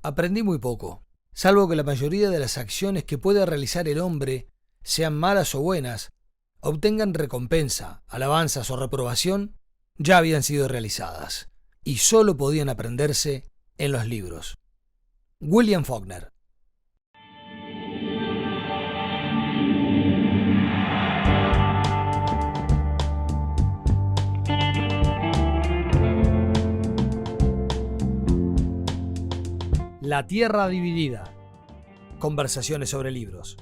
Aprendí muy poco, salvo que la mayoría de las acciones que puede realizar el hombre, sean malas o buenas, obtengan recompensa, alabanzas o reprobación, ya habían sido realizadas, y solo podían aprenderse en los libros. William Faulkner. La Tierra Dividida. Conversaciones sobre libros.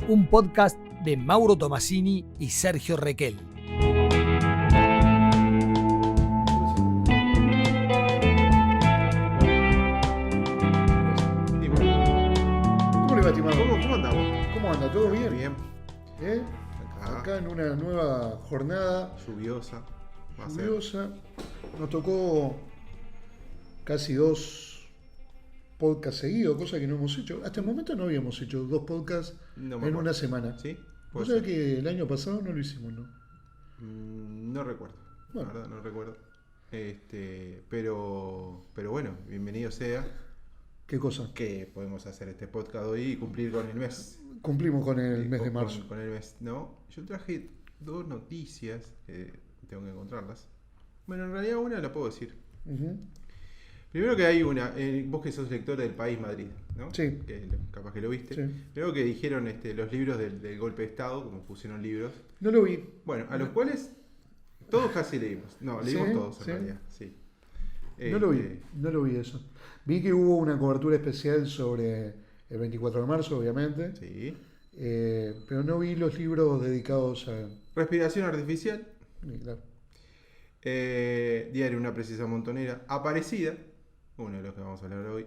Un podcast de Mauro Tomasini y Sergio Requel. ¿Cómo le va, estimado? ¿Cómo andamos? ¿Cómo anda? ¿Todo bien? Bien. ¿Eh? Acá en una nueva jornada Lluviosa. Va a ser. lluviosa. Nos tocó casi 2 podcasts seguidos, cosa que no hemos hecho. Hasta el momento no habíamos hecho 2 podcasts No me en acuerdo. una semana. ¿Sí? Vos Puede sabés ser. que el año pasado no lo hicimos, ¿no? No recuerdo. Bueno. La verdad, no recuerdo. Pero bueno, bienvenido sea ¿Qué cosa? que podemos hacer este podcast hoy y cumplir con el mes. Cumplimos con el mes de Con- marzo. Con el mes, ¿no? Yo traje 2 noticias, tengo que encontrarlas. Bueno, en realidad una la puedo decir. Ujú. Primero que hay una, vos que sos lector del País Madrid, ¿no? Sí. Capaz que lo viste. Sí. Primero que dijeron los libros del golpe de Estado, como pusieron libros. No lo vi. Bueno, a los cuales todos casi leímos. No, leímos ¿Sí? todos en ¿Sí? realidad, sí. No lo vi eso. Vi que hubo una cobertura especial sobre el 24 de marzo, obviamente. Sí. Pero no vi los libros dedicados a... Respiración artificial, Claro. Diario de una precisa montonera, Aparecida, uno de los que vamos a hablar hoy,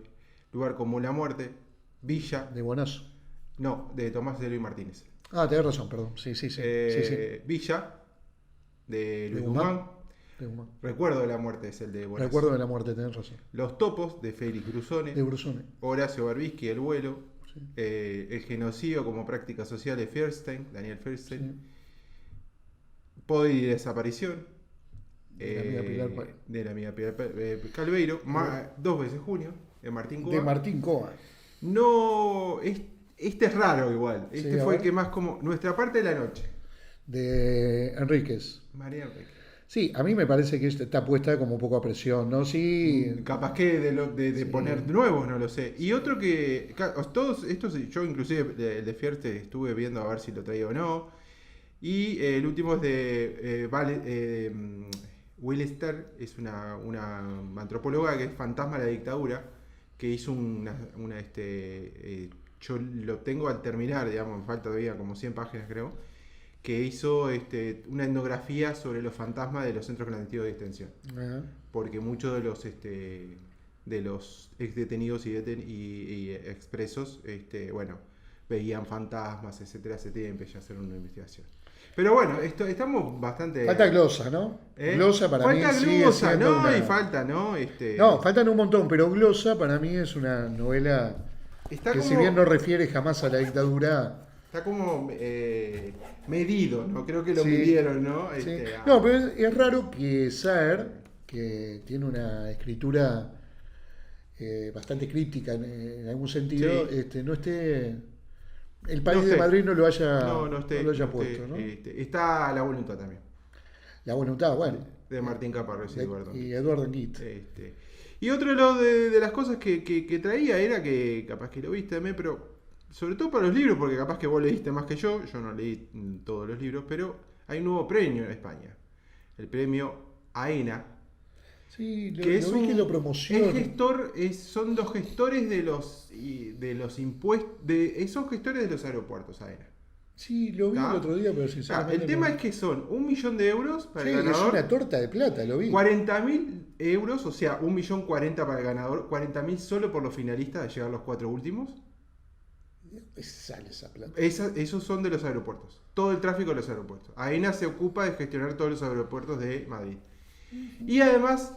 Lugar común la muerte, Villa, De Bonazo. no, de Tomás Eloy Martínez. Ah, tenés razón, perdón. Sí. Villa, de Luis Guzmán. Guzmán. De Guzmán. Recuerdo de la muerte es el de Bonas. Recuerdo de la muerte, tenés razón. Los topos, de Félix Brusone. De Brusone. Horacio Berbisky, El vuelo. Sí. El genocidio como práctica social de Fierstein, Daniel Sí. Fierstein. Poder y desaparición. De la amiga Pilar de la amiga Pilar Calveiro. 2 veces junio, de Martín Coa. De Martín Coa. No, este es raro igual. Sí, Este a fue ver. el que más como. Nuestra parte de la noche. De Enríquez. María Enrique. Sí, a mí me parece que está puesta como un poco a presión, ¿no? Sí. Capaz que de Sí. poner nuevos, no lo sé. Y otro que. Todos estos, yo inclusive el de Fierte estuve viendo a ver si lo traía o no. Y el último es de Will Stern, es una antropóloga que es fantasma de la dictadura, que hizo yo lo tengo al terminar, digamos, me falta todavía como 100 páginas creo, que hizo una etnografía sobre los fantasmas de los centros clandestinos de detención. Ajá. Porque muchos de los ex detenidos y expresos, bueno, veían fantasmas, etcétera, etcétera, y empecé a hacer una investigación. Pero bueno, estamos bastante... Falta glosa, ¿no? ¿eh? Glosa para falta mí sigue glosa, siendo ¿no? una... Y falta, ¿no? No, faltan un montón, pero glosa para mí es una novela Está que como, si bien no refiere jamás a la dictadura... está como medido, ¿no? Creo que lo Sí, midieron, ¿no? sí. No, pero es raro que Saer, que tiene una escritura bastante críptica en algún sentido, Sí. no esté... El País No de esté. Madrid no lo haya, no no esté, lo haya no esté, puesto, ¿no? está a la voluntad también. La voluntad, bueno. De Martín Caparrós y Eduardo. Y Eduardo Anguit. Y otro de las cosas que traía era que, capaz que lo viste también, pero sobre todo para los libros, porque capaz que vos leíste más que yo no leí todos los libros, pero hay un nuevo premio en España, el premio AENA, Sí, que es lo vi que lo promociona. son dos gestores de los impuestos, son gestores de los aeropuertos AENA. Sí, lo vi ¿Tá? el otro día, pero sinceramente... El tema no- es que son 1 millón de euros para Sí, el es ganador. una torta de plata, lo vi. 40.000 euros, o sea, 1.040.000 para el ganador, 40.000 solo por los finalistas de llegar a los 4 últimos. Sale esa plata. Esos son de los aeropuertos, todo el tráfico de los aeropuertos. AENA se ocupa de gestionar todos los aeropuertos de Madrid. Y además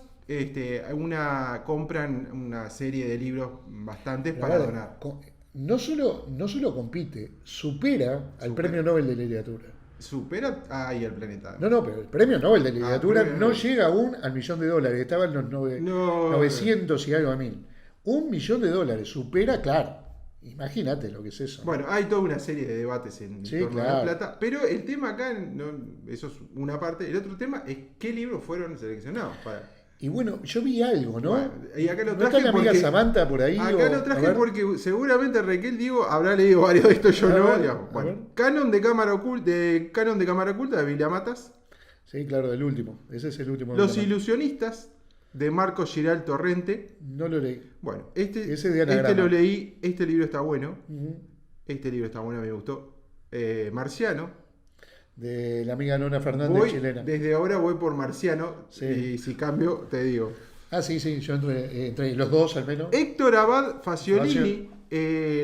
compran una serie de libros bastantes Pero para vale, donar. no solo compite, supera al Supera. Premio Nobel de Literatura. supera ahí al planeta. No, pero el premio Nobel de literatura premio no Nobel. llega aún al $1.000.000, estaba en los No. 900 y algo a 1000. $1.000.000 supera, claro. Imagínate lo que es eso. Bueno, hay toda una serie de debates en Sí, torno a claro. la plata, pero el tema acá, eso es una parte. El otro tema es qué libros fueron seleccionados para. Y bueno, yo vi algo, ¿no? Bueno, y acá lo ¿No traje está la amiga porque- Samantha por ahí? Acá o- lo a traje ver. porque seguramente Raquel Diego habrá leído varios de estos, yo A no. ver, Digamos. a Bueno, ver. Canon de Cámara Oculta de Villa Matas. Sí, claro, el último. Ese es el último. Los que me- Ilusionistas de Marco Giral Torrente. No lo leí. Bueno, Ese de anagrama. lo leí, este libro está bueno. Ujú. Este libro está bueno, me gustó. Marciano. De la amiga Nona Fernández, chilena. Desde ahora voy por Marciano. Sí. Y si cambio, te digo. Ah, sí, yo entre los dos al menos. Héctor Abad Faciolini.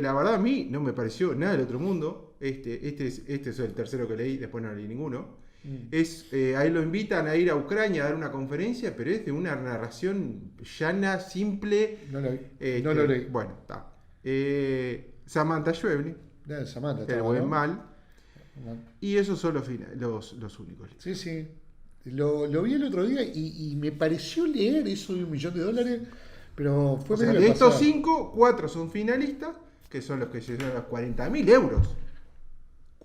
La verdad, a mí no me pareció nada del otro mundo. Este es el tercero que leí, después no leí ninguno. A él lo invitan a ir a Ucrania a dar una conferencia, pero es de una narración llana, simple. No lo vi. No lo leí. Bueno, está. Samantha Schweblin, Samantha, El está Buen bueno. Mal. Y esos son los únicos. Sí, sí. Lo vi el otro día y me pareció leer eso de $1.000.000, pero fue O sea, medio de al estos pasar. 5, 4 son finalistas, que son los que llegan a los 40.000 euros.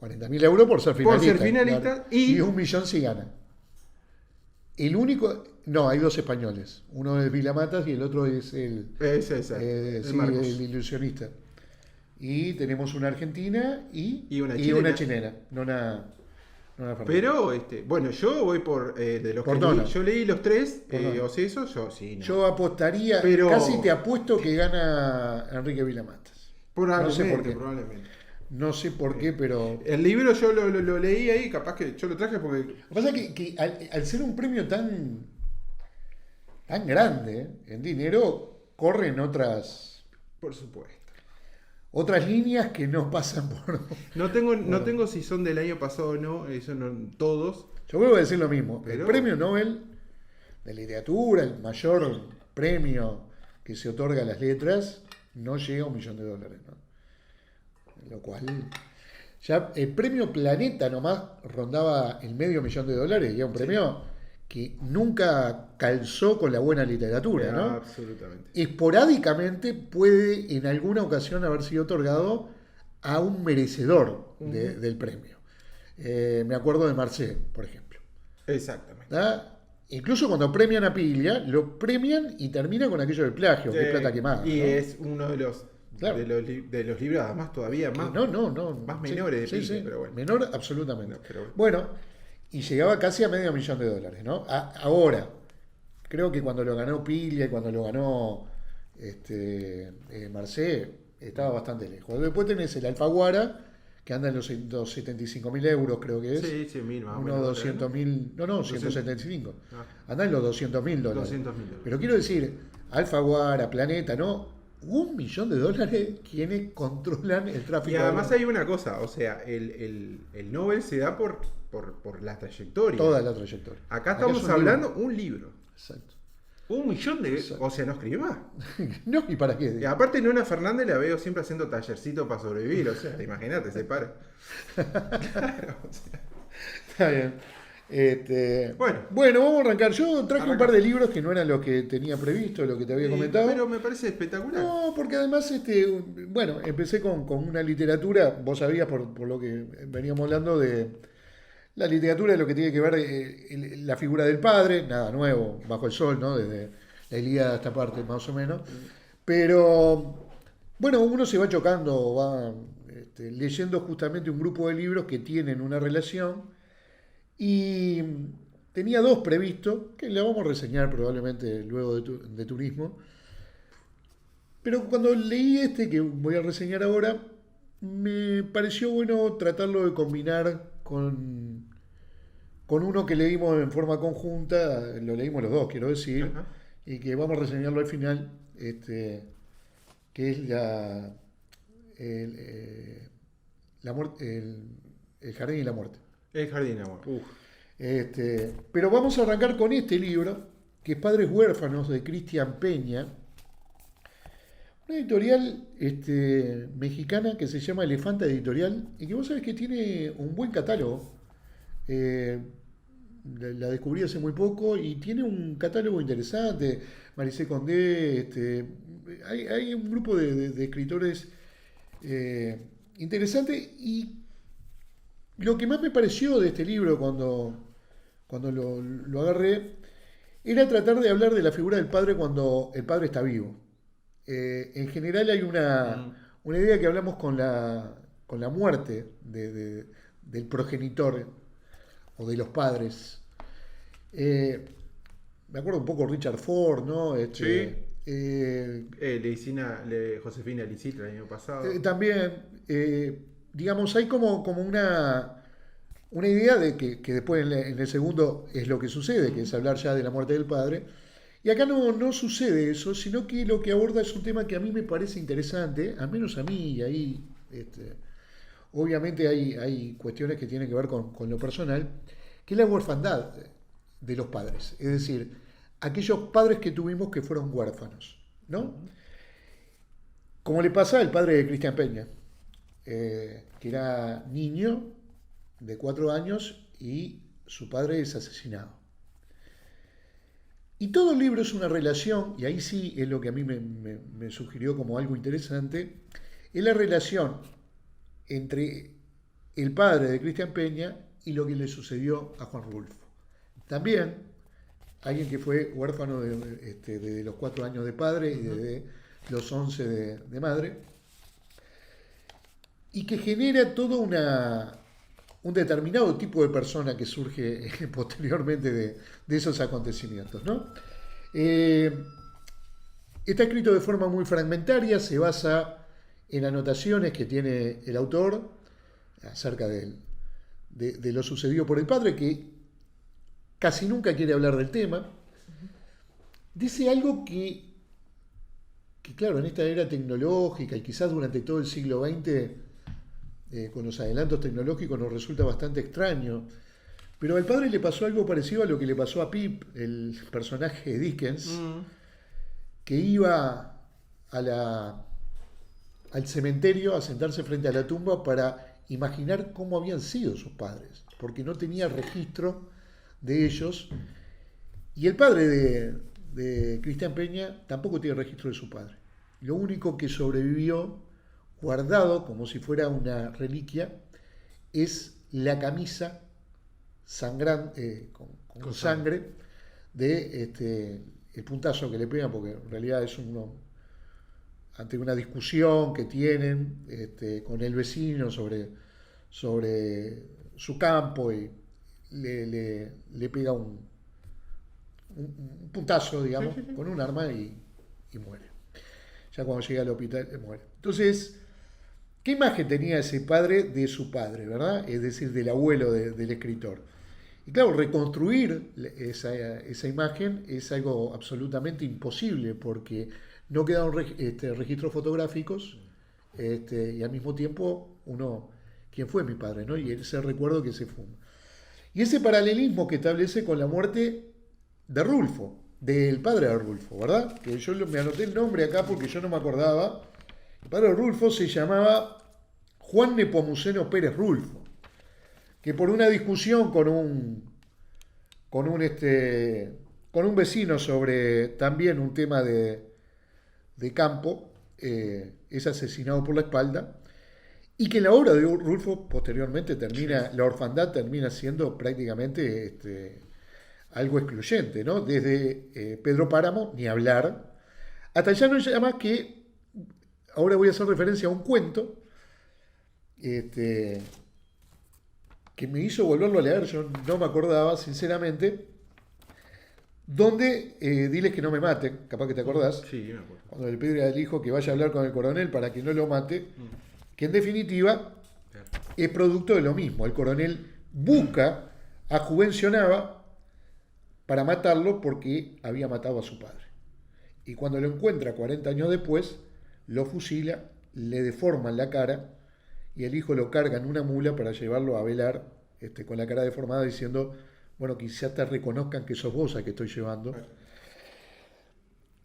40.000 euros por ser Por finalista. ser finalista, claro. y- 1.000.000 si gana. El único. No, hay dos españoles. Uno es Vilamatas y el otro es el Sí, Marcos. el ilusionista. Y tenemos una argentina y una chilena. chilena. Nona Fernández. Pero, bueno, yo voy por de los Por que leí. Nona. Yo leí los 3, Por Nona. o sea, eso, yo sí. No. Yo apostaría, Pero- casi te apuesto que gana Enrique Vilamatas. Probablemente, no sé por qué. probablemente. No sé por qué, pero. El libro yo lo leí ahí, capaz que yo lo traje porque. Lo que pasa es que al ser un premio tan grande, en dinero, corren Por supuesto. otras líneas que no pasan por. No tengo si son del año pasado o no, eso no todos. Yo vuelvo a decir lo mismo. Pero- El premio Nobel de literatura, el mayor premio que se otorga a las letras, no llega a $1.000.000, ¿no? Lo cual. Ya el premio Planeta nomás rondaba el $500.000 y era un premio que nunca calzó con la buena literatura, ¿no? Absolutamente. Esporádicamente puede en alguna ocasión haber sido otorgado a un merecedor del premio. Me acuerdo de Marcé, por ejemplo. Exactamente. ¿Tá? Incluso cuando premian a Piglia, lo premian y termina con aquello del plagio, que es plata quemada. Y ¿no? es uno de los Claro. de los libros, además todavía más. No. más menores de Piglia, pero bueno. Menor absolutamente. No, pero bueno, y llegaba casi a $500.000, ¿no? Ahora, creo que cuando lo ganó Piglia y cuando lo ganó Marcé, estaba bastante lejos. Después tenés el Alfaguara, que anda en los 275.000 euros, creo que es. Sí, 1000 más o Unos menos, 200.000, no, 175. Ah. Anda en los $200.000. 200.000 euros. Pero quiero decir, Alfaguara, Planeta, ¿no? $1.000.000 quienes controlan el tráfico. Y además de hay una cosa, o sea, el Nobel se da por la trayectoria. toda la trayectoria. Acá estamos es un hablando un libro. Exacto. 1 millón de. Exacto. O sea, no escribe más. No, ¿y para qué? Y aparte, Nona Fernández la veo siempre haciendo tallercito para sobrevivir. O sea, imagínate, se para. Claro, o sea. Está bien. Bueno. Vamos a arrancar. Yo traje un Arranca. par de libros que no eran los que tenía previsto, lo que te había comentado. Pero me parece espectacular. No, porque además, bueno, empecé con una literatura, vos sabías por lo que veníamos hablando de la literatura, de lo que tiene que ver la figura del padre, nada nuevo, bajo el sol, ¿no? Desde la Ilíada a esta parte, más o menos. Pero, bueno, uno se va chocando, va leyendo justamente un grupo de libros que tienen una relación y tenía dos previstos, que la vamos a reseñar probablemente luego de turismo. Pero cuando leí que voy a reseñar ahora, me pareció bueno tratarlo de combinar con uno que leímm en forma conjunta, lo leímos los dos, quiero decir, Ajá. y que vamos a reseñarlo al final, que es el jardín y la muerte. El jardín, amor. Pero vamos a arrancar con este libro, que es Padres Huérfanos, de Cristian Peña, una editorial mexicana que se llama Elefanta Editorial y que vos sabés que tiene un buen catálogo. La descubrí hace muy poco y tiene un catálogo interesante. Maricé Condé, hay un grupo de escritores interesante. Y lo que más me pareció de este libro cuando lo agarré era tratar de hablar de la figura del padre cuando el padre está vivo. En general hay una idea que hablamos con la muerte del progenitor o de los padres. Me acuerdo un poco Richard Ford, ¿no? Sí. Josefina Licitra el año pasado. También, digamos, hay como una idea de que después en el segundo es lo que sucede, que es hablar ya de la muerte del padre. Y acá no sucede eso, sino que lo que aborda es un tema que a mí me parece interesante, al menos a mí, y ahí obviamente hay cuestiones que tienen que ver con lo personal, que es la orfandad de los padres. Es decir, aquellos padres que tuvimos que fueron huérfanos, ¿no? Como le pasa al padre de Cristian Peña, que era niño de 4 años y su padre es asesinado. Y todo el libro es una relación, y ahí sí es lo que a mí me sugirió como algo interesante, es la relación entre el padre de Cristian Peña y lo que le sucedió a Juan Rulfo. También alguien que fue huérfano de los 4 años de padre y desde los 11 de madre, y que genera todo un determinado tipo de persona que surge posteriormente de esos acontecimientos, ¿no? Está escrito de forma muy fragmentaria, se basa en anotaciones que tiene el autor acerca de lo sucedido por el padre, que casi nunca quiere hablar del tema. Dice algo que claro, en esta era tecnológica y quizás durante todo el siglo XX, con los adelantos tecnológicos, nos resulta bastante extraño. Pero al padre le pasó algo parecido a lo que le pasó a Pip, el personaje de Dickens, que iba al cementerio a sentarse frente a la tumba para imaginar cómo habían sido sus padres, porque no tenía registro de ellos. Y el padre de Cristian Peña tampoco tiene registro de su padre. Lo único que sobrevivió, guardado como si fuera una reliquia, es la camisa sangrante, con sangre de el puntazo que le pegan, porque en realidad es ante una discusión que tienen con el vecino sobre su campo, y le pega un puntazo, digamos, con un arma y muere. Ya cuando llega al hospital, muere. Entonces, ¿qué imagen tenía ese padre de su padre, verdad? Es decir, del abuelo del escritor. Y claro, reconstruir esa imagen es algo absolutamente imposible, porque no quedaron registros fotográficos, y al mismo tiempo ¿quién fue mi padre, no? Y ese recuerdo que se fuma. Y ese paralelismo que establece con la muerte de Rulfo, del padre de Rulfo, ¿verdad? Que yo me anoté el nombre acá porque yo no me acordaba. El padre de Rulfo se llamaba Juan Nepomuceno Pérez Rulfo, que por una discusión con un vecino sobre también un tema de campo, es asesinado por la espalda, y que la obra de Rulfo posteriormente la orfandad termina siendo prácticamente algo excluyente, ¿no? Desde Pedro Páramo, ni hablar, hasta ya no llama que, ahora voy a hacer referencia a un cuento, que me hizo volverlo a leer, yo no me acordaba, sinceramente, donde diles que no me maten, capaz que te acordás, Sí, me acuerdo. cuando le pide al hijo que vaya a hablar con el coronel para que no lo mate, que en definitiva es producto de lo mismo. El coronel busca a Juvencio Nava para matarlo porque había matado a su padre. Y cuando lo encuentra 40 años después, lo fusila, le deforman la cara y el hijo lo carga en una mula para llevarlo a velar, con la cara deformada, diciendo, bueno, quizás te reconozcan que sos vos a que estoy llevando.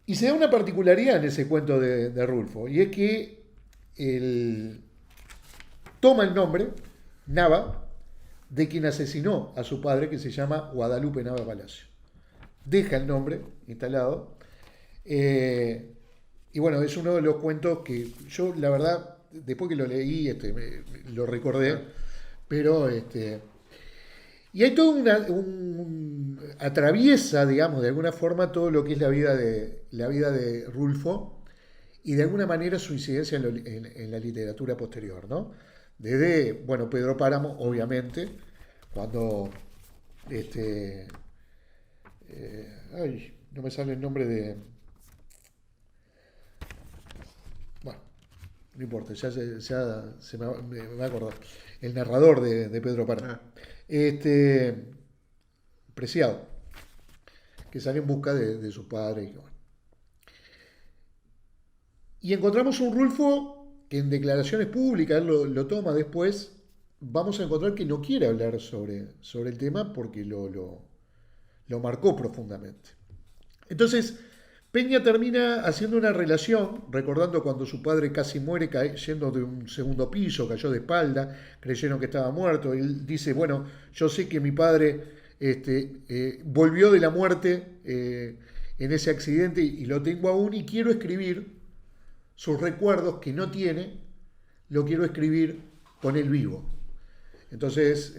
Y se da una particularidad en ese cuento de Rulfo, y es que toma el nombre, Nava, de quien asesinó a su padre, que se llama Guadalupe Nava Palacio. Deja el nombre instalado. Y bueno, es uno de los cuentos que yo, la verdad, después que lo leí, lo recordé, pero y hay todo atraviesa, digamos, de alguna forma todo lo que es la vida de Rulfo y de alguna manera su incidencia en la literatura posterior, ¿no? Desde, bueno, Pedro Páramo, obviamente, cuando ay, no me sale el nombre de... Bueno, no importa, ya se me va a acordar. El narrador de Pedro Páramo. Preciado, que sale en busca de su padre. Y, bueno. Y encontramos un Rulfo que en declaraciones públicas, él lo toma después, vamos a encontrar que no quiere hablar sobre el tema porque lo marcó profundamente. Entonces, Peña termina haciendo una relación, recordando cuando su padre casi muere yendo de un segundo piso, cayó de espalda, creyeron que estaba muerto. Él dice, bueno, yo sé que mi padre volvió de la muerte en ese accidente y lo tengo aún y quiero escribir sus recuerdos que no tiene, lo quiero escribir con él vivo. Entonces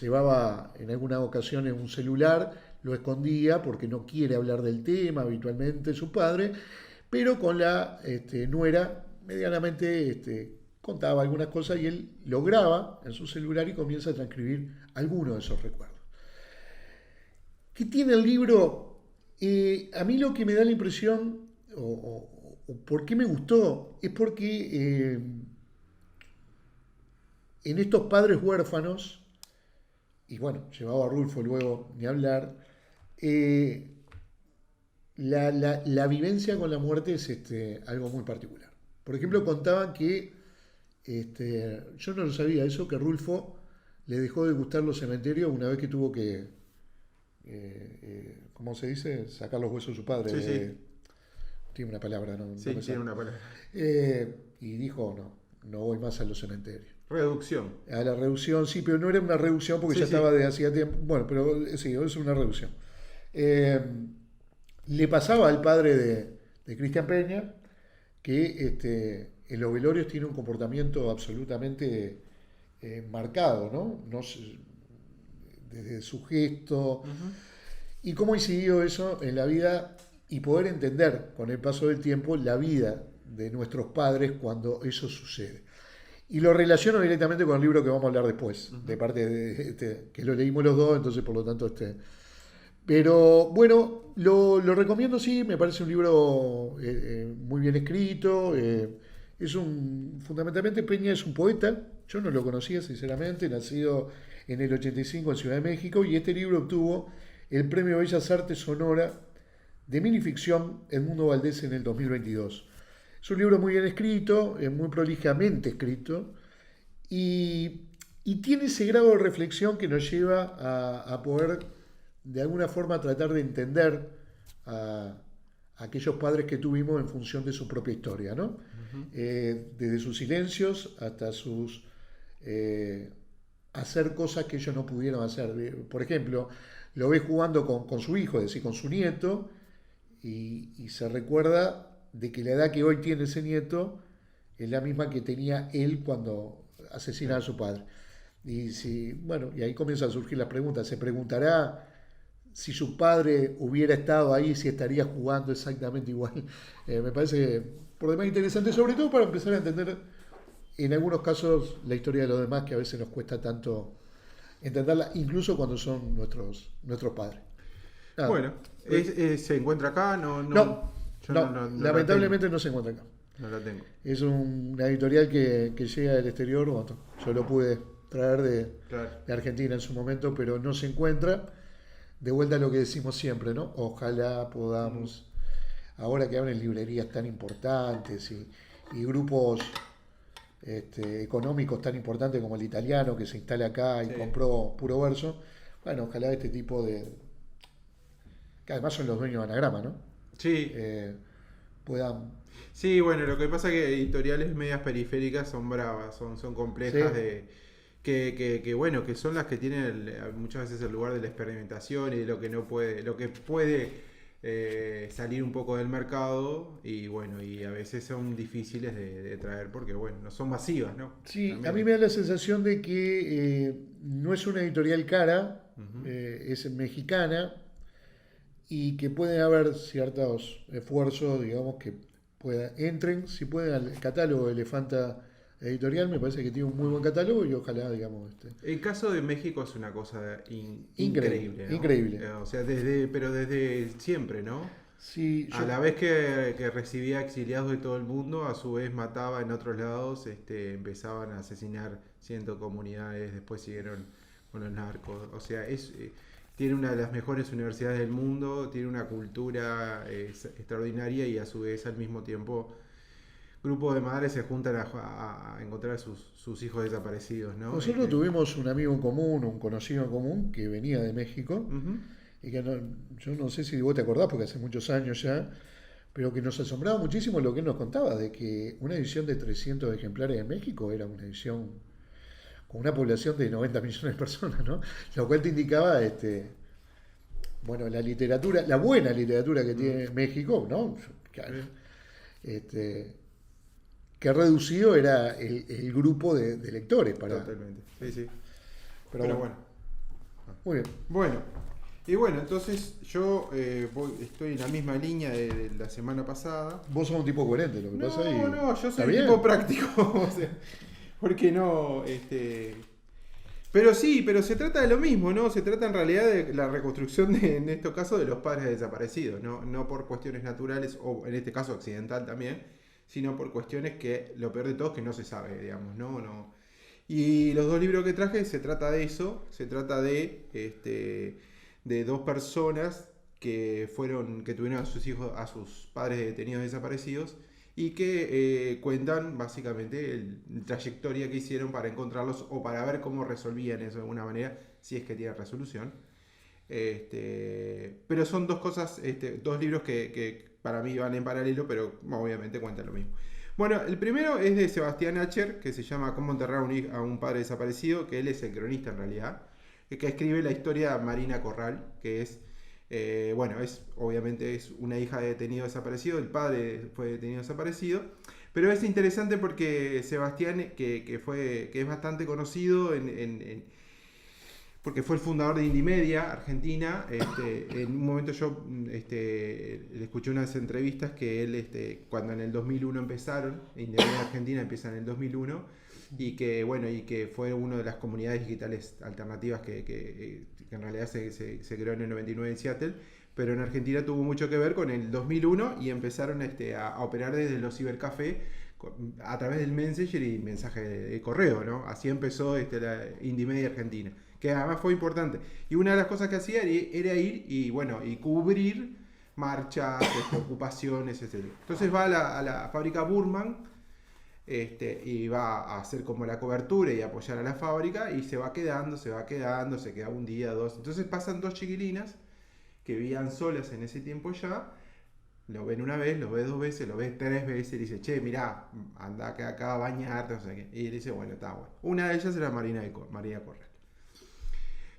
llevaba en algunas ocasiones un celular, lo escondía porque no quiere hablar del tema habitualmente su padre, pero con la nuera medianamente contaba algunas cosas y él lo graba en su celular y comienza a transcribir algunos de esos recuerdos. ¿Qué tiene el libro? A mí lo que me da la impresión, o por qué me gustó, es porque en estos padres huérfanos, y bueno, llevaba a Rulfo luego ni hablar, la vivencia con la muerte es algo muy particular. Por ejemplo, contaban que, yo no lo sabía eso, que Rulfo le dejó de gustar los cementerios una vez que tuvo que, ¿cómo se dice? Sacar los huesos de su padre. Sí. Tiene una palabra, ¿no? Sí, tiene una palabra. Y dijo, no voy más a los cementerios. Reducción. A la reducción, sí, pero no era una reducción porque ya estaba de hacía tiempo. Bueno, pero sí, es una reducción. Le pasaba al padre de Cristian Peña que en los velorios tiene un comportamiento absolutamente marcado, ¿no? Desde su gesto. Y cómo incidió eso en la vida y poder entender con el paso del tiempo la vida de nuestros padres cuando eso sucede. Y lo relaciono directamente con el libro que vamos a hablar después, de parte de que lo leímos los dos, entonces por lo tanto Pero bueno, lo recomiendo, sí, me parece un libro muy bien escrito. Fundamentalmente Peña es un poeta, yo no lo conocía sinceramente, nacido en el 85 en Ciudad de México, y este libro obtuvo el Premio Bellas Artes Sonora de minificción Edmundo Valdés en el 2022. Es un libro muy bien escrito, muy prolijamente escrito, y tiene ese grado de reflexión que nos lleva a poder, de alguna forma, tratar de entender a aquellos padres que tuvimos en función de su propia historia, ¿no? Desde sus silencios hasta sus hacer cosas que ellos no pudieron hacer. Por ejemplo, lo ves jugando con su hijo, es decir, con su nieto, y se recuerda de que la edad que hoy tiene ese nieto es la misma que tenía él cuando asesinaba a su padre. Y ahí comienzan a surgir las preguntas. Se preguntará si su padre hubiera estado ahí, si estaría jugando exactamente igual. Me parece por demás interesante, sobre todo para empezar a entender en algunos casos la historia de los demás, que a veces nos cuesta tanto entenderla, incluso cuando son nuestros padres. Nada. Bueno, ¿se encuentra acá? No, lamentablemente no se encuentra acá. No la tengo. Es una editorial que llega del exterior. Yo lo pude traer de Argentina en su momento, pero no se encuentra. De vuelta a lo que decimos siempre, ¿no? Ojalá podamos, ahora que abren librerías tan importantes y grupos económicos tan importantes como el Italiano, que se instala acá y compró Puro Verso, bueno, ojalá este tipo que además son los dueños de Anagrama, ¿no? Sí. Puedan... Sí, bueno, lo que pasa es que editoriales medias periféricas son bravas, son complejas Bueno, que son las que tienen muchas veces el lugar de la experimentación y de lo que no puede, lo que puede salir un poco del mercado, y bueno, y a veces son difíciles de traer porque bueno, no son masivas, ¿no? Sí, También. a mí me da la sensación de que no es una editorial cara, Ujú. es mexicana y que pueden haber ciertos esfuerzos, digamos, que entren, si pueden, al catálogo de Elefanta Editorial. Me parece que tiene un muy buen catálogo y ojalá, digamos, El caso de México es una cosa increíble, increíble, ¿no? increíble. O sea, pero desde siempre, ¿no? Sí, A la vez que recibía exiliados de todo el mundo, a su vez mataba en otros lados, empezaban a asesinar cientos de comunidades, después siguieron con los narcos. O sea, tiene una de las mejores universidades del mundo, tiene una cultura extraordinaria, y a su vez al mismo tiempo grupos de madres se juntan a encontrar a sus hijos desaparecidos, ¿no? nosotros tuvimos un amigo en común, un conocido en común, que venía de México, Ujú. y que yo no sé si vos te acordás, porque hace muchos años ya, pero que nos asombraba muchísimo lo que él nos contaba, de que una edición de 300 ejemplares en México era una edición con una población de 90 millones de personas, ¿no? Lo cual te indicaba, bueno, la literatura, la buena literatura que tiene México, ¿no? Que, este, que reducido era el grupo de lectores para... Totalmente, sí, sí. Pero Pero bueno, bueno. muy bien. Bueno, y bueno, entonces yo estoy en la misma línea de la semana pasada. Vos sos un tipo coherente, lo que pasa ahí. No, yo ¿Está soy un bien? tipo práctico. O sea, porque no, pero sí, pero se trata de lo mismo, ¿no? Se trata en realidad de la reconstrucción, en estos casos, de los padres desaparecidos, ¿no? No por cuestiones naturales, o en este caso accidental también, sino por cuestiones que, lo peor de todo es que no se sabe, digamos, ¿no? Y los dos libros que traje se trata de eso, se trata de dos personas que tuvieron a sus hijos, a sus padres detenidos desaparecidos, y que cuentan básicamente la trayectoria que hicieron para encontrarlos o para ver cómo resolvían eso de alguna manera, si es que tiene resolución. Pero son dos cosas, dos libros que para mí van en paralelo, pero obviamente cuentan lo mismo. Bueno, el primero es de Sebastián Acher, que se llama Cómo enterrar a un padre desaparecido, que él es el cronista en realidad, que escribe la historia de Marina Corral, que es, bueno, obviamente es una hija de detenido desaparecido, el padre fue detenido desaparecido, pero es interesante porque Sebastián, que es bastante conocido porque fue el fundador de Indymedia Argentina. En un momento yo le escuché unas entrevistas que él, cuando en el 2001 empezaron, Indymedia Argentina empieza en el 2001, y que bueno, y que fue una de las comunidades digitales alternativas que en realidad se creó en el 99 en Seattle, pero en Argentina tuvo mucho que ver con el 2001, y empezaron a operar desde los cibercafés a través del Messenger y mensaje de correo, ¿no? Así empezó la Indymedia Argentina, que además fue importante. Y una de las cosas que hacía era ir y cubrir marchas, ocupaciones, etc. Entonces va a la fábrica Burman, y va a hacer como la cobertura y apoyar a la fábrica, y se queda un día, dos. Entonces pasan dos chiquilinas que vivían solas en ese tiempo ya. Lo ven una vez, lo ve dos veces, lo ve tres veces, y dice, che, mirá, anda acá a bañarte, no sé qué. Y él dice, bueno, está bueno. Una de ellas era María Corral.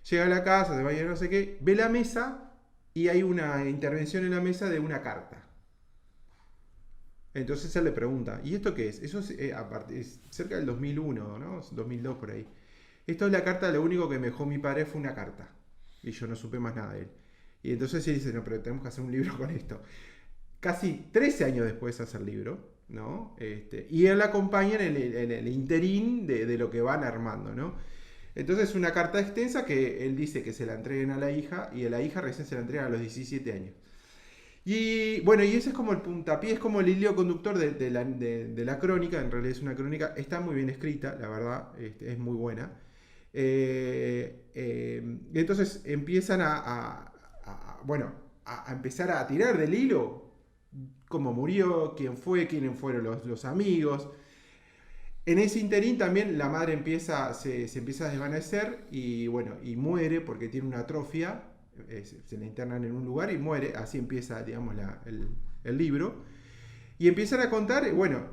Llega a la casa, se baña, no sé qué, ve la mesa, y hay una intervención en la mesa de una carta. Entonces él le pregunta, ¿y esto qué es? Eso es cerca del 2001, ¿no? 2002 por ahí. Esto es la carta, lo único que me dejó mi padre fue una carta. Y yo no supe más nada de él. Y entonces él dice, no, pero tenemos que hacer un libro con esto. Casi 13 años después hace el libro, ¿no? Y él la acompaña en el interín de lo que van armando, ¿no? Entonces una carta extensa que él dice que se la entreguen a la hija, y a la hija recién se la entregan a los 17 años. Y bueno, y ese es como el puntapié, es como el hilo conductor de la crónica. En realidad es una crónica, está muy bien escrita, la verdad, es muy buena. Entonces empiezan bueno, a empezar a tirar del hilo cómo murió, quién fueron los amigos. En ese interín también la madre se empieza a desvanecer, y bueno, y muere porque tiene una atrofia. Se la internan en un lugar y muere. Así empieza, digamos, el libro, y empiezan a contar, bueno,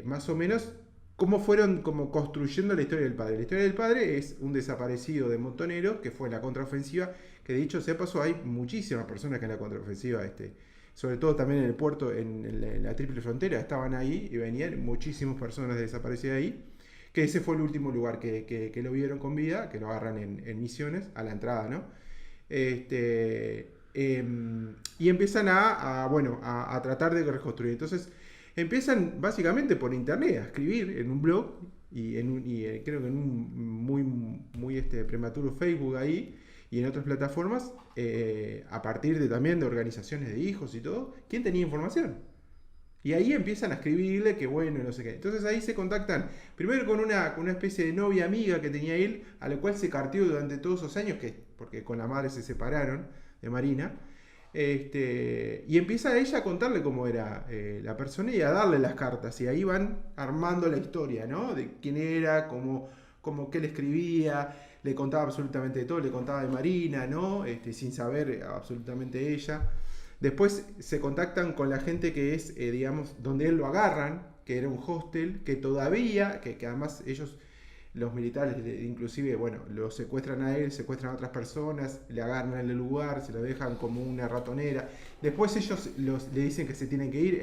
más o menos cómo fueron como construyendo la historia del padre. La historia del padre es un desaparecido de Montonero que fue en la contraofensiva, que dicho sea paso, hay muchísimas personas que en la contraofensiva, sobre todo también en el puerto, en la Triple Frontera, estaban ahí y venían muchísimas personas desaparecidas ahí, que ese fue el último lugar que lo vieron con vida, que lo agarran en Misiones, a la entrada, ¿no? Y empiezan a tratar de reconstruir. Entonces empiezan básicamente por internet a escribir en un blog y creo que en un muy prematuro Facebook ahí y en otras plataformas, a partir también de organizaciones de hijos y todo, ¿quién tenía información? Y ahí empiezan a escribirle que bueno, no sé qué. Entonces ahí se contactan primero con una especie de novia amiga que tenía él, a la cual se carteó durante todos esos años, porque con la madre se separaron de Marina. Y empieza ella a contarle cómo era la persona y a darle las cartas. Y ahí van armando la historia, ¿no? De quién era, qué le escribía, le contaba absolutamente de todo, le contaba de Marina, ¿no? Sin saber absolutamente ella. Después se contactan con la gente que es, digamos, donde él lo agarran, que era un hostel, que todavía, que además ellos, los militares, inclusive, bueno, lo secuestran a él, secuestran a otras personas, le agarran en el lugar, se lo dejan como una ratonera. Después ellos le dicen que se tienen que ir,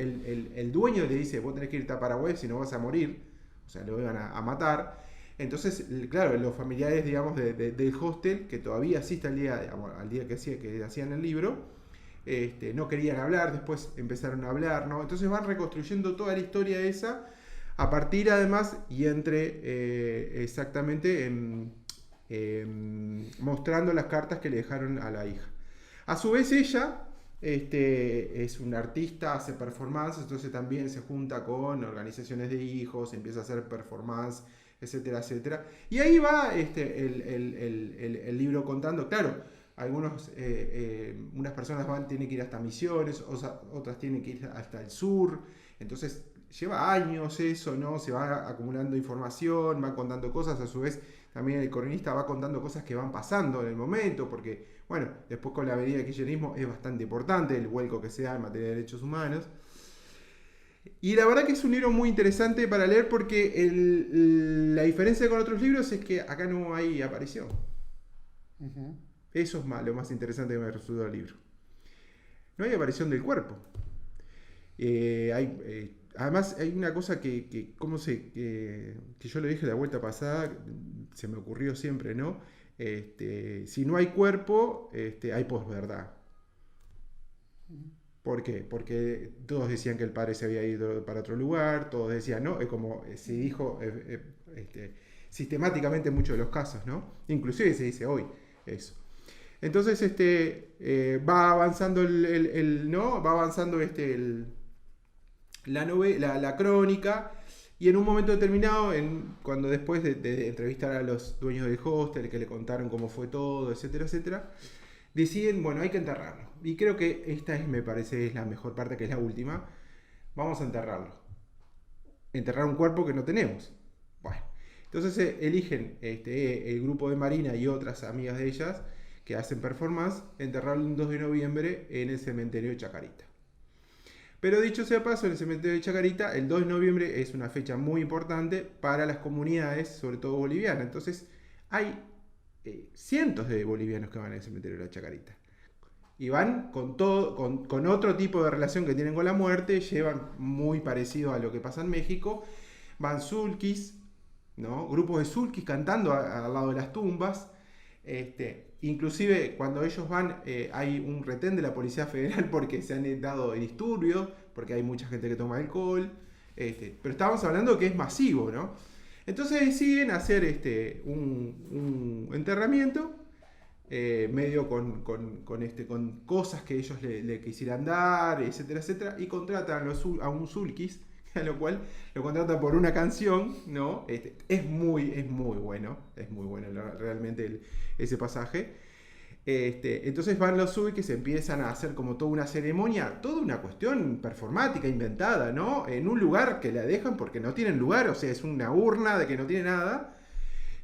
el dueño le dice, vos tenés que irte a Paraguay, si no vas a morir, o sea, lo iban a matar. Entonces, claro, los familiares, digamos, del hostel, que todavía asiste al día que hacían el libro, no querían hablar, después empezaron a hablar, ¿no? Entonces van reconstruyendo toda la historia esa, a partir además y exactamente mostrando las cartas que le dejaron a la hija. A su vez ella es una artista, hace performance, entonces también se junta con organizaciones de hijos, empieza a hacer performance, etcétera, etcétera. Y ahí va el libro contando, claro, unas personas tienen que ir hasta Misiones, otras tienen que ir hasta el sur, entonces lleva años eso, ¿no? Se va acumulando información, va contando cosas, a su vez también el cronista va contando cosas que van pasando en el momento, porque, bueno, después con la avenida del kirchnerismo es bastante importante el vuelco que se da en materia de derechos humanos. Y la verdad que es un libro muy interesante para leer porque la diferencia con otros libros es que acá no hay aparición. Uh-huh. Eso es lo más interesante que me resultó del libro. No hay aparición del cuerpo. Además hay una cosa que yo le dije la vuelta pasada, se me ocurrió siempre, ¿no? Si no hay cuerpo, hay posverdad. ¿Por qué? Porque todos decían que el padre se había ido para otro lugar, todos decían, ¿no? Es como se dijo sistemáticamente en muchos de los casos, ¿no? Inclusive se dice hoy eso. Entonces va avanzando la crónica, y en un momento determinado, cuando después de entrevistar a los dueños del hostel, que le contaron cómo fue todo, etcétera, etcétera, deciden, bueno, hay que enterrarlo. Y creo que esta me parece es la mejor parte, que es la última. Vamos a enterrarlo. Enterrar un cuerpo que no tenemos. Bueno, entonces eligen el grupo de Marina y otras amigas de ellas que hacen performance, enterrarlo el 2 de noviembre en el cementerio de Chacarita. Pero dicho sea paso, en el cementerio de Chacarita, el 2 de noviembre es una fecha muy importante para las comunidades, sobre todo bolivianas. Entonces hay cientos de bolivianos que van al cementerio de la Chacarita. Y van con otro tipo de relación que tienen con la muerte, llevan muy parecido a lo que pasa en México. Van sulquis, ¿no? Grupos de sulquis cantando al lado de las tumbas. Inclusive cuando ellos van hay un retén de la Policía Federal porque se han dado disturbios, porque hay mucha gente que toma alcohol, pero estamos hablando que es masivo, ¿no? Entonces deciden hacer un enterramiento medio con cosas que ellos le quisieran dar, etcétera, etcétera, y contratan a un sulquis, a lo cual lo contratan por una canción, ¿no? Es muy bueno realmente ese pasaje. Entonces van los sulquis, empiezan a hacer como toda una ceremonia, toda una cuestión performática inventada, ¿no? En un lugar que la dejan porque no tienen lugar, o sea, es una urna de que no tiene nada.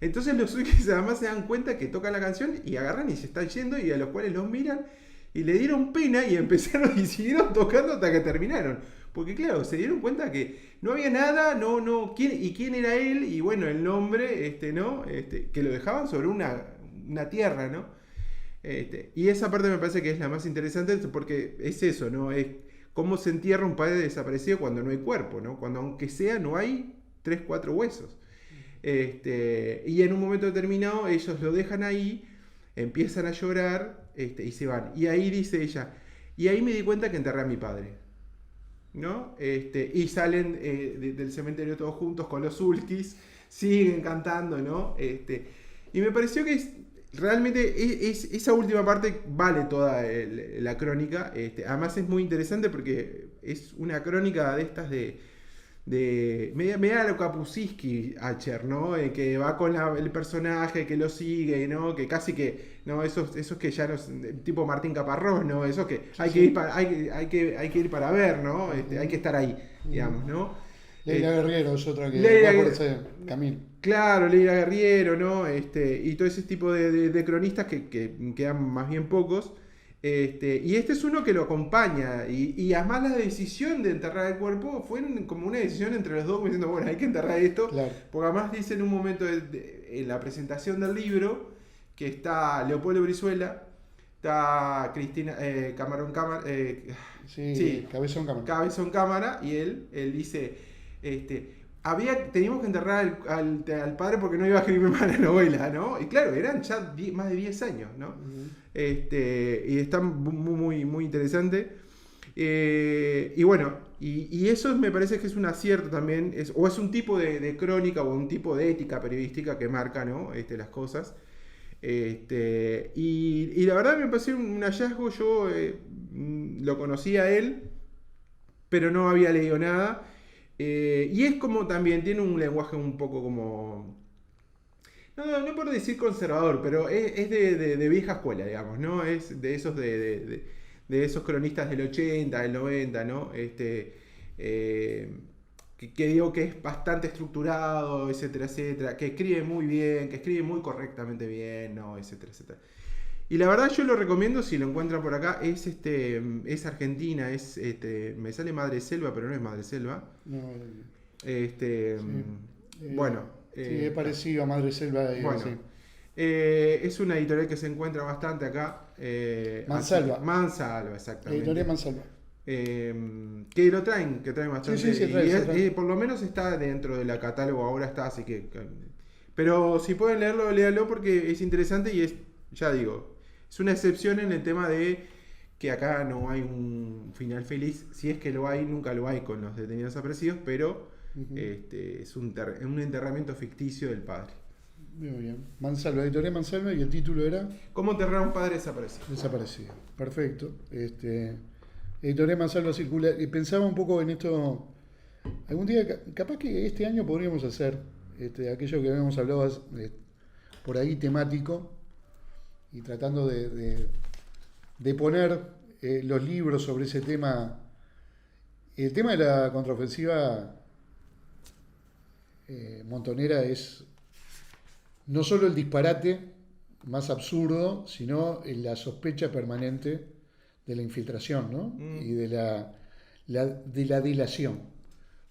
Entonces los sulquis además se dan cuenta que tocan la canción y agarran y se están yendo, y a los cuales los miran y le dieron pena y empezaron y siguieron tocando hasta que terminaron. Porque claro, se dieron cuenta que no había nada, quién era él, y bueno, el nombre, ¿no? Que lo dejaban sobre una tierra, ¿no? Y esa parte me parece que es la más interesante porque es eso, ¿no? Es cómo se entierra un padre desaparecido cuando no hay cuerpo, ¿no? Cuando aunque sea no hay 3, 4 huesos. Y en un momento determinado ellos lo dejan ahí, empiezan a llorar y se van. Y ahí dice ella, y ahí me di cuenta que enterré a mi padre, ¿no? Y salen del cementerio todos juntos con los Ulkis, siguen cantando, ¿no? Y me pareció que realmente esa última parte vale toda la crónica. Además es muy interesante porque es una crónica de estas media lo Kapuscinski Acher, ¿no? Que va con el personaje que lo sigue, ¿no? Que casi que, ¿no? Esos que ya no tipo Martín Caparrós, ¿no? Esos que hay que ir para, hay que ir para ver, ¿no? Hay que estar ahí, digamos, ¿no? Leila Guerriero es otra que Leila va por ese camino. Claro, Leila Guerriero, ¿no? Y todo ese tipo de cronistas que quedan más bien pocos. Y este es uno que lo acompaña. Y además la decisión de enterrar el cuerpo fue como una decisión entre los dos, diciendo, bueno, hay que enterrar esto. Claro. Porque además dice en un momento en la presentación del libro que está Leopoldo Brizuela, está Cristina Camarón Cámara. Sí, Cabezón Cámara. Cabezón Cámara, y él dice. Teníamos que enterrar al padre porque no iba a escribir más la novela, ¿no? Y claro, eran ya más de 10 años, ¿no? Uh-huh. Y está muy, muy interesante. Y bueno, y eso me parece que es un acierto también, es un tipo de crónica o un tipo de ética periodística que marca, ¿no? Las cosas. Y la verdad me pareció un hallazgo. Yo lo conocía a él, pero no había leído nada. Y es como también tiene un lenguaje un poco como, no por decir conservador, pero es de vieja escuela, digamos, ¿no? Es de esos de esos cronistas del 80, del 90, ¿no? Que digo que es bastante estructurado, etcétera, etcétera, que escribe muy bien, que escribe muy correctamente bien, ¿no? Etcétera, etcétera. Y la verdad yo lo recomiendo si lo encuentran por acá. Es argentina, me sale Madre Selva, pero no es Madre Selva. No, bueno. Sí, es parecido a Madre Selva. Bueno, sí. Es una editorial que se encuentra bastante acá. Mansalva. Mansalva, exactamente. Editorial Mansalva. Que traen bastante. Sí, trae. Por lo menos está dentro de la catálogo, ahora está, así que. Pero si pueden leerlo, léanlo porque es interesante y es, ya digo, es una excepción en el tema de que acá no hay un final feliz. Si es que lo hay, nunca lo hay con los detenidos desaparecidos, pero uh-huh. Es un enterramiento ficticio del padre. Muy bien. Mansalva, editorial Mansalva, y el título era ¿Cómo enterrar a un padre desaparecido? Desaparecido. Perfecto. Editorial Mansalva circula. Y pensaba un poco en esto. Algún día, capaz que este año podríamos hacer aquello que habíamos hablado por ahí temático. Y tratando de poner los libros sobre ese tema. El tema de la contraofensiva montonera es no solo el disparate más absurdo, sino la sospecha permanente de la infiltración, ¿no? Y de la delación.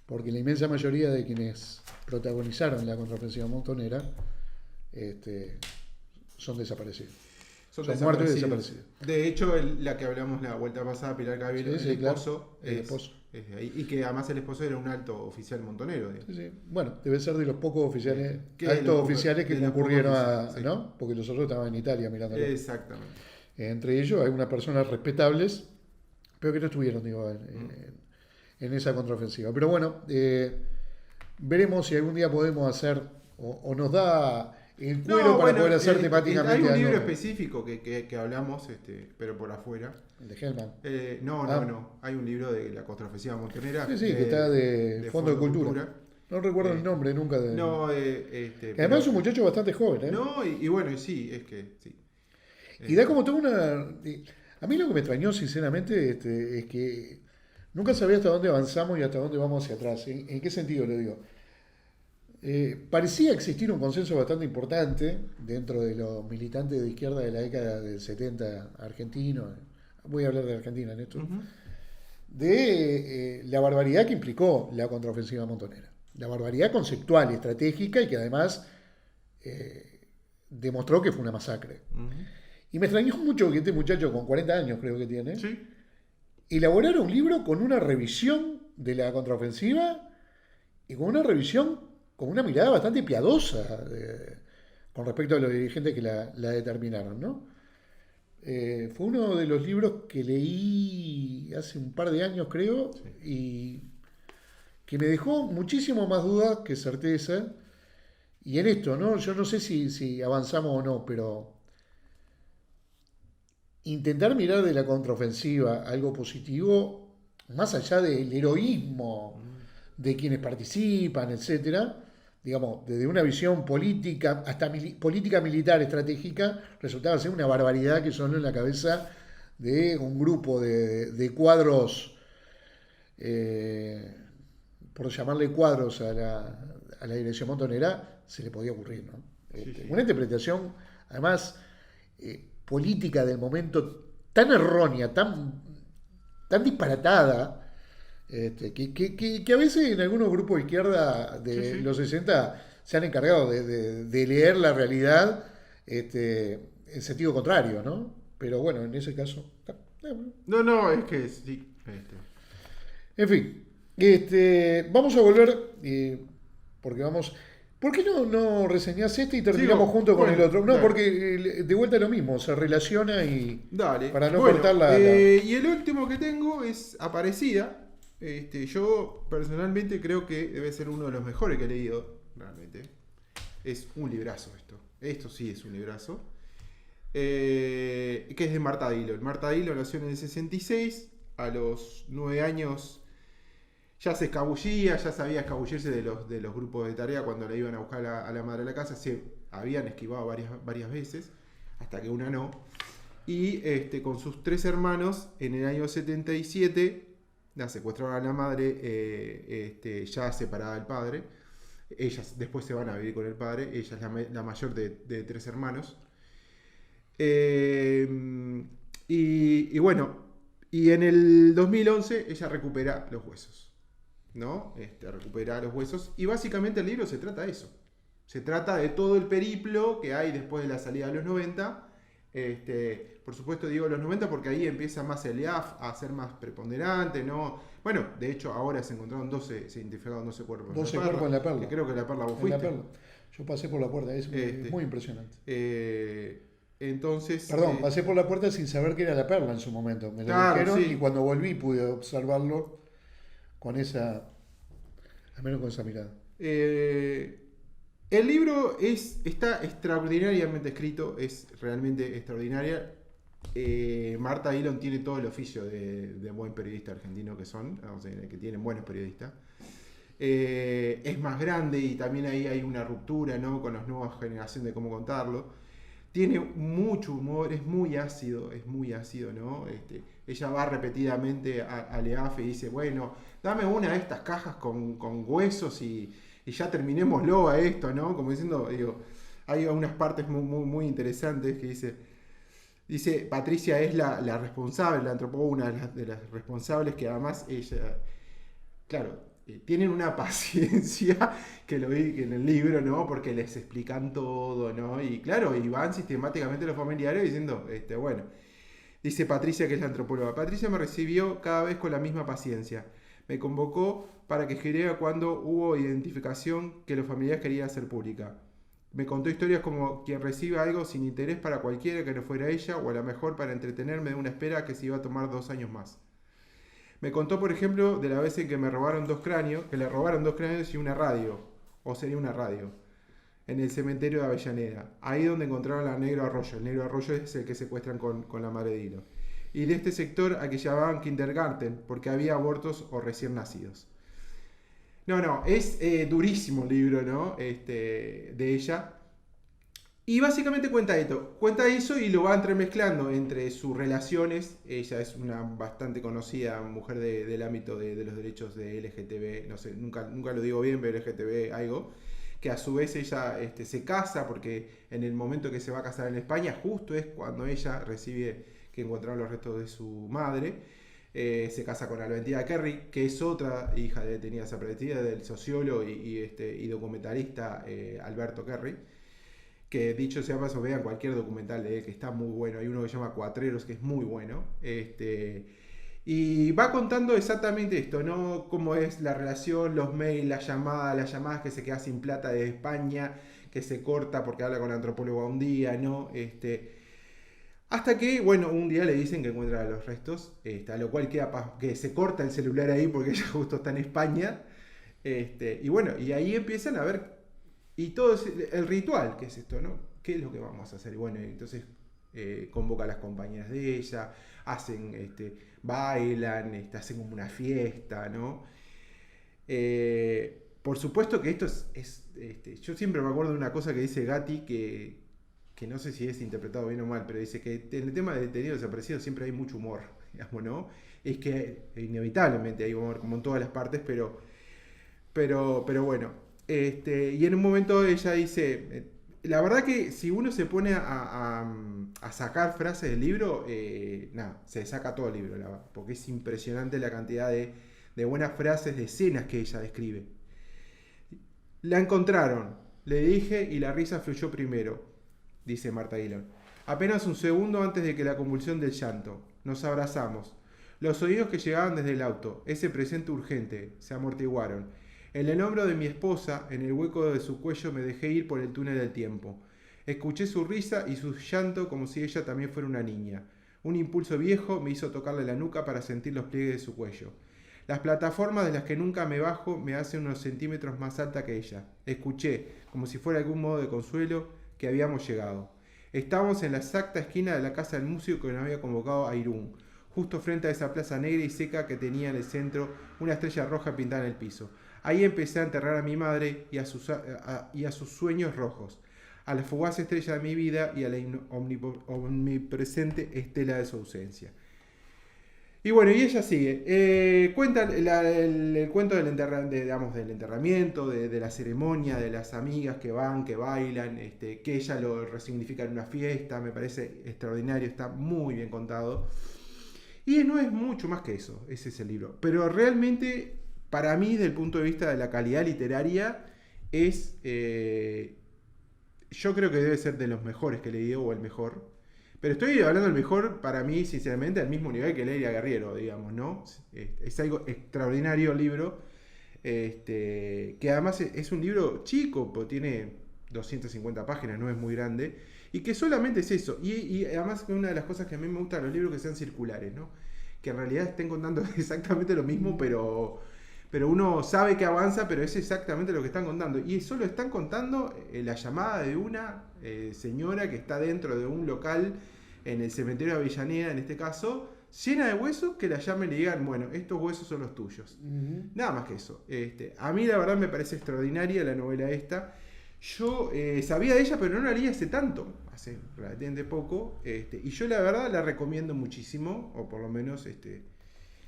Porque la inmensa mayoría de quienes protagonizaron la contraofensiva montonera son desaparecidos. Son muertos y desaparecidos. De hecho, la que hablamos la vuelta pasada, Pilar Gaviria, el esposo, es de ahí. Y que además el esposo era un alto oficial montonero. Sí. Bueno, debe ser de los pocos oficiales, altos oficiales que concurrieron ¿no? Porque los otros estaban en Italia mirándolo. Exactamente. Entre ellos hay unas personas respetables, pero que no estuvieron, en esa contraofensiva. Pero bueno, veremos si algún día podemos hacer, o nos da el cuero para poder hacer temáticamente. Hay un libro específico que hablamos, pero por afuera. ¿El de Hellman? No. Hay un libro de la contraofensiva montonera. Sí, que está de Fondo de Cultura. No recuerdo el nombre nunca. Que además es un muchacho bastante joven. No, y bueno, sí, es que sí. Y da como toda una. A mí lo que me extrañó, sinceramente, es que nunca sabía hasta dónde avanzamos y hasta dónde vamos hacia atrás. ¿En qué sentido lo digo? Parecía existir un consenso bastante importante dentro de los militantes de izquierda de la década del 70 argentino. Voy a hablar de Argentina en esto. Uh-huh. de la barbaridad que implicó la contraofensiva montonera. La barbaridad conceptual y estratégica y que además demostró que fue una masacre. Y me extrañó mucho que este muchacho con 40 años creo que tiene, Sí. elaborara un libro con una revisión de la contraofensiva y con una revisión con una mirada bastante piadosa con respecto a los dirigentes que la determinaron, ¿no? Fue uno de los libros que leí hace un par de años, creo, y que me dejó muchísimo más dudas que certeza. Y en esto, ¿no? Yo no sé si avanzamos o no, pero intentar mirar de la contraofensiva algo positivo, más allá del heroísmo de quienes participan, etcétera, digamos, desde una visión política hasta política militar estratégica, resultaba ser una barbaridad que sonó en la cabeza de un grupo de cuadros, por llamarle cuadros a la dirección montonera, se le podía ocurrir, ¿no? Sí. Una interpretación, además, política del momento tan errónea, tan disparatada, que a veces en algunos grupos de izquierda de los 60 se han encargado de leer la realidad en sentido contrario, ¿no? Pero bueno, en ese caso... No, es que sí. En fin, vamos a volver, porque vamos... ¿Por qué no reseñás este y terminamos junto con el otro? No, dale. porque de vuelta es lo mismo, se relaciona y... Dale. Para no Bueno, cortar la... Y el último que tengo es Aparecida. Yo personalmente creo que debe ser uno de los mejores que he leído, realmente. Es un librazo esto. Esto sí es un librazo. Que es de Marta Dillon. Marta Dillon nació en el 66. A los 9 años ya se escabullía, ya sabía escabullirse de los grupos de tarea cuando le iban a buscar a la madre a la casa. Se habían esquivado varias veces, hasta que una no. Y con sus 3 hermanos, en el año 77... la secuestraron a la madre, ya separada del padre. Ellas después se van a vivir con el padre. Ella es la mayor de 3 hermanos. Y bueno, y en el 2011 ella recupera los huesos, ¿no? Recupera los huesos. Y básicamente el libro se trata de eso. Se trata de todo el periplo que hay después de la salida de los 90. Por supuesto digo los 90 porque ahí empieza más el IAF a ser más preponderante, ¿no? Bueno, de hecho ahora se encontraron se identificaron 12 cuerpos. 12 cuerpos en la Perla. Que creo que la Perla vos En fuiste. la Perla. Yo pasé por la puerta, es muy impresionante. Entonces... Perdón, pasé por la puerta sin saber que era la Perla en su momento. Me lo dijeron y cuando volví pude observarlo con esa... al menos con esa mirada. El libro está extraordinariamente escrito, es realmente extraordinaria. Marta Dillon tiene todo el oficio de buen periodista argentino que son, o sea, que tienen buenos periodistas. Es más grande y también ahí hay una ruptura, ¿no? Con las nuevas generaciones de cómo contarlo. Tiene mucho humor, es muy ácido, ¿no? Ella va repetidamente a EAF y dice, bueno, dame una de estas cajas con huesos y ya terminémoslo a esto, ¿no? Como diciendo, digo, hay unas partes muy interesantes que dice, Patricia es la responsable, la antropóloga, una de las responsables, que además ella, claro, tienen una paciencia que lo vi en el libro, ¿no? Porque les explican todo, ¿no? Y claro, y van sistemáticamente los familiares diciendo, bueno, dice Patricia, que es la antropóloga, Patricia me recibió cada vez con la misma paciencia. Me convocó para que escribiera cuando hubo identificación que los familiares querían hacer pública. Me contó historias como quien recibe algo sin interés para cualquiera que no fuera ella, o a lo mejor para entretenerme de una espera que se iba a tomar 2 años más. Me contó, por ejemplo, de la vez en que le robaron 2 cráneos y una radio, o sería una radio, en el cementerio de Avellaneda, ahí donde encontraron al Negro Arroyo. El Negro Arroyo es el que secuestran con la madre de Dillon. Y de este sector a que llamaban kindergarten, porque había abortos o recién nacidos. No, es durísimo el libro, ¿no? De ella. Y básicamente cuenta eso y lo va entremezclando entre sus relaciones. Ella es una bastante conocida mujer del ámbito de los derechos de LGTB, no sé, nunca lo digo bien, pero LGTB algo, que a su vez ella se casa, porque en el momento que se va a casar en España, justo es cuando ella recibe que encontraron los restos de su madre. Se casa con Alventina Kerry, que es otra hija tenía desaparecida del sociólogo y documentalista Alberto Kerry, que dicho sea paso, vean cualquier documental de él, que está muy bueno. Hay uno que se llama Cuatreros, que es muy bueno. Y va contando exactamente esto, ¿no? Cómo es la relación, los mails, las llamadas que se queda sin plata de España, que se corta porque habla con la antropóloga un día, ¿no? Hasta que, bueno, un día le dicen que encuentra los restos, a lo cual queda que se corta el celular ahí porque ella justo está en España. Y bueno, y ahí empiezan a ver, y todo es el ritual, ¿qué es esto, no? ¿Qué es lo que vamos a hacer? Y bueno, entonces convoca a las compañeras de ella, hacen, bailan, hacen como una fiesta, ¿no? Por supuesto que esto yo siempre me acuerdo de una cosa que dice Gatti que no sé si es interpretado bien o mal, pero dice que en el tema de detenidos desaparecidos siempre hay mucho humor, digamos, ¿no? Es que inevitablemente hay humor, como en todas las partes, pero bueno. Y en un momento ella dice, la verdad que si uno se pone a sacar frases del libro, nada, se saca todo el libro, la verdad, porque es impresionante la cantidad de buenas frases, de escenas que ella describe. La encontraron, le dije y la risa fluyó primero, dice Marta Aguilar. Apenas un segundo antes de que la convulsión del llanto. Nos abrazamos. Los oídos que llegaban desde el auto, ese presente urgente, se amortiguaron. En el hombro de mi esposa, en el hueco de su cuello, me dejé ir por el túnel del tiempo. Escuché su risa y su llanto como si ella también fuera una niña. Un impulso viejo me hizo tocarle la nuca para sentir los pliegues de su cuello. Las plataformas de las que nunca me bajo me hacen unos centímetros más alta que ella. Escuché, como si fuera algún modo de consuelo, que habíamos llegado. Estábamos en la exacta esquina de la casa del músico que nos había convocado a Irún, justo frente a esa plaza negra y seca que tenía en el centro una estrella roja pintada en el piso. Ahí empecé a enterrar a mi madre y a sus sueños rojos, a la fugaz estrella de mi vida y a la omnipresente estela de su ausencia. Y bueno, y ella sigue. Cuenta el cuento del enterramiento, de la ceremonia, de las amigas que van, que bailan, que ella lo resignifica en una fiesta. Me parece extraordinario, está muy bien contado. Y no es mucho más que eso, ese es el libro. Pero realmente, para mí, desde el punto de vista de la calidad literaria, es... yo creo que debe ser de los mejores que he leído, o el mejor. Pero estoy hablando del mejor, para mí, sinceramente, al mismo nivel que Leila Guerriero, digamos, ¿no? Es algo extraordinario el libro, que además es un libro chico, porque tiene 250 páginas, no es muy grande, y que solamente es eso. Y además una de las cosas que a mí me gusta de los libros que sean circulares, ¿no? Que en realidad estén contando exactamente lo mismo, pero uno sabe que avanza, pero es exactamente lo que están contando. Y solo están contando la llamada de una señora que está dentro de un local en el cementerio de Avellaneda, en este caso, llena de huesos, que la llamen y le digan, bueno, estos huesos son los tuyos. Nada más que eso. A mí la verdad me parece extraordinaria la novela esta. Yo sabía de ella, pero no la leí hace tanto, hace relativamente poco. Y yo la verdad la recomiendo muchísimo, o por lo menos...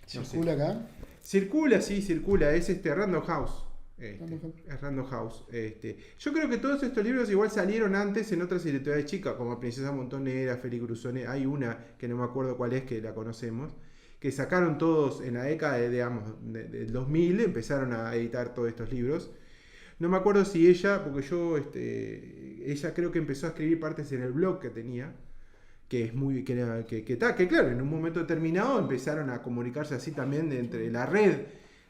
¿Circula acá? Circula, sí, circula. Es Random House. Es Random House. Yo creo que todos estos libros igual salieron antes en otras editoriales chicas, como Princesa Montonera, Félix Cruzone. Hay una que no me acuerdo cuál es, que la conocemos, que sacaron todos en la década del 2000, empezaron a editar todos estos libros. No me acuerdo si ella, porque ella creo que empezó a escribir partes en el blog que tenía, que es muy que claro, en un momento determinado empezaron a comunicarse así también entre la red,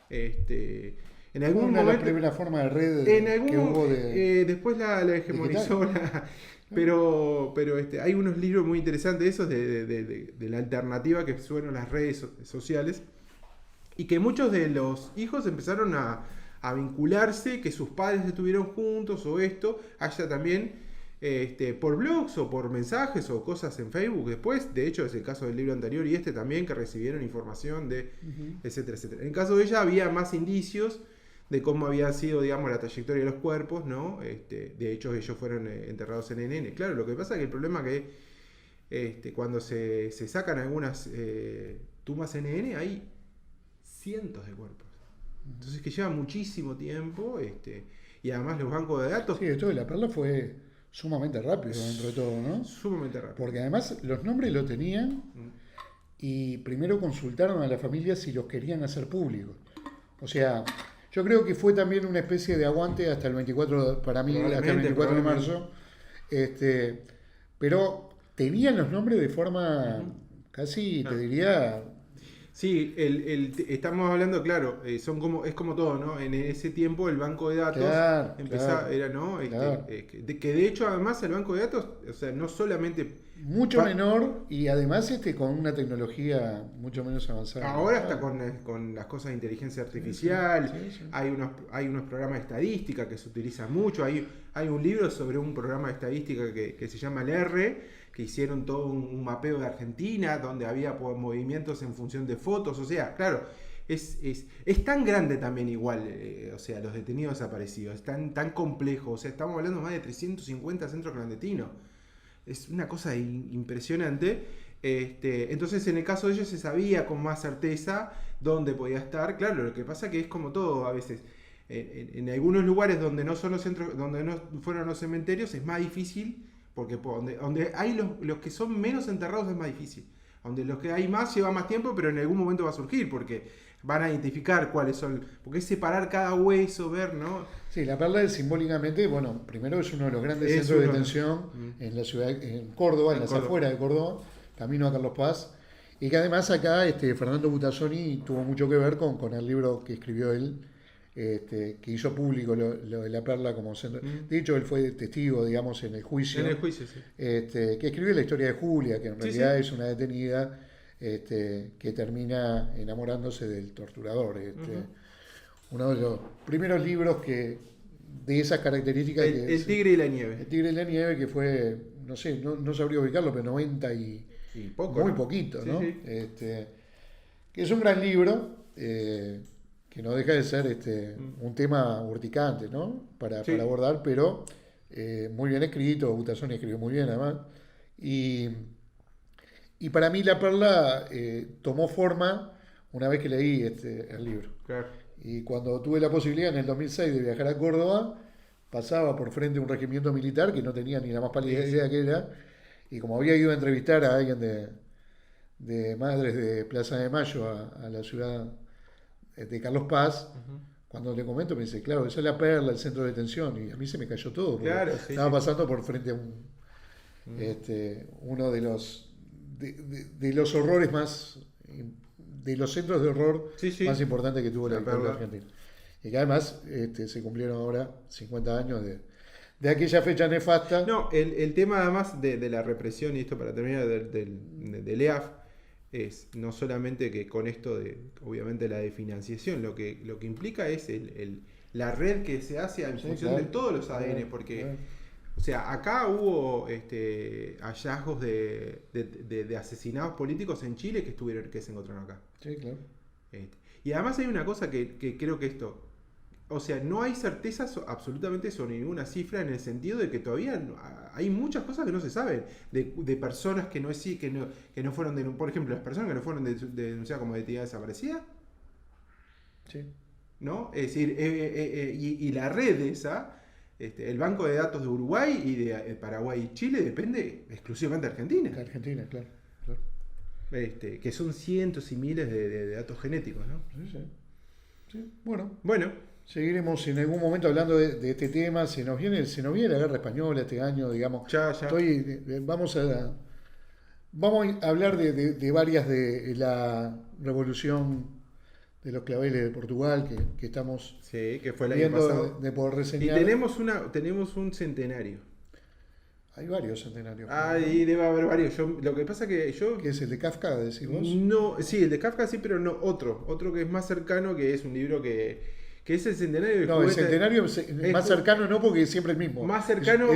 en algún momento la primera forma de red que hubo después la hegemonizó pero hay unos libros muy interesantes esos de la alternativa que fueron las redes sociales, y que muchos de los hijos empezaron a vincularse, que sus padres estuvieron juntos o esto, haya también por blogs o por mensajes o cosas en Facebook después. De hecho es el caso del libro anterior y también, que recibieron información de etcétera, etcétera. En el caso de ella había más indicios de cómo había sido, digamos, la trayectoria de los cuerpos, ¿no? De hecho ellos fueron enterrados en NN. Claro, lo que pasa es que el problema es que cuando se sacan algunas tumbas en NN hay cientos de cuerpos. Entonces que lleva muchísimo tiempo, y además los bancos de datos... Sí, esto de la perla fue sumamente rápido dentro de todo, ¿no? Sumamente rápido. Porque además los nombres lo tenían y primero consultaron a la familia si los querían hacer públicos. O sea, yo creo que fue también una especie de aguante hasta el 24, para mí, hasta el 24 de marzo. Pero tenían los nombres de forma casi, te diría... Sí, estamos hablando, claro, es como todo, ¿no? En ese tiempo el banco de datos era, ¿no? Claro. Que de hecho además el banco de datos, o sea, no solamente... Mucho menor y además con una tecnología mucho menos avanzada. Ahora está con las cosas de inteligencia artificial, sí. hay unos programas de estadística que se utilizan mucho, hay un libro sobre un programa de estadística que se llama el R, que hicieron todo un mapeo de Argentina, donde había movimientos en función de fotos, o sea, claro, es tan grande también igual, o sea, los detenidos desaparecidos, es tan complejo, o sea, estamos hablando de más de 350 centros clandestinos. Es una cosa impresionante. Entonces, en el caso de ellos se sabía con más certeza dónde podía estar. Claro, lo que pasa que es como todo a veces. En algunos lugares donde no son los centros, donde no fueron los cementerios, es más difícil, porque donde hay los que son menos enterrados es más difícil. Donde los que hay más lleva más tiempo, pero en algún momento va a surgir, porque van a identificar cuáles son, porque es separar cada hueso, ver, ¿no? Sí, la Perla es simbólicamente, bueno, primero es uno de los grandes centros de detención en la ciudad, en Córdoba, en las afueras de Córdoba, camino a Carlos Paz, y que además acá Fernando Butazzoni tuvo mucho que ver con el libro que escribió él, que hizo público lo de la Perla como centro. De hecho, él fue testigo, digamos, en el juicio. En el juicio, sí. Que escribió la historia de Julia, que en realidad es una detenida que termina enamorándose del torturador. Uno de los primeros libros de esas características. El Tigre y la Nieve. El Tigre y la Nieve, que fue, no sé, no sabría ubicarlo, pero 90 y poco, muy ¿no? poquito, Sí, ¿no? sí. Que es un gran libro, que no deja de ser un tema urticante, ¿no? Para abordar, pero muy bien escrito. Butazzoni escribió muy bien, además. Y para mí La Perla tomó forma una vez que leí el libro. Claro. Y cuando tuve la posibilidad en el 2006 de viajar a Córdoba, pasaba por frente a un regimiento militar que no tenía ni la más pálida idea que era. Y como había ido a entrevistar a alguien de Madres de Plaza de Mayo a la ciudad de Carlos Paz, cuando le comento me dice, claro, esa es La Perla, el centro de detención. Y a mí se me cayó todo. Claro, estaba pasando por frente a uno de los horrores más, de los centros de horror más importantes que tuvo la dictadura argentina. Y que además se cumplieron ahora 50 años de aquella fecha nefasta. No, el tema además de la represión, y esto para terminar, del EAF, es no solamente que con esto obviamente la de financiación, lo que implica es la red que se hace en función de todos los ADN, porque... O sea, acá hubo hallazgos de asesinados políticos en Chile que se encontraron acá. Sí, claro. Y además hay una cosa que creo que o sea, no hay certeza absolutamente sobre ninguna cifra, en el sentido de que todavía hay muchas cosas que no se saben, de personas que no fueron por ejemplo, las personas que no fueron denunciadas como identidad desaparecida. Sí. ¿No? Es decir, y la red esa... el banco de datos de Uruguay y de Paraguay y Chile depende exclusivamente de Argentina. De Argentina, claro. Que son cientos y miles de datos genéticos, ¿no? Sí. Bueno. Seguiremos en algún momento hablando de este tema. Se nos viene la guerra española este año, digamos. Ya. Vamos a hablar de varias de la revolución de los claveles de Portugal que estamos que fue el viendo año pasado. de poder reseñar. Y tenemos un centenario. Hay varios centenarios. Ahí debe haber varios. Lo que pasa que ¿Qué es el de Kafka, decís vos? No, sí, el de Kafka sí, pero no otro que es más cercano, que es un libro que es el centenario del juguete. El centenario más cercano no, porque es siempre el mismo. Más cercano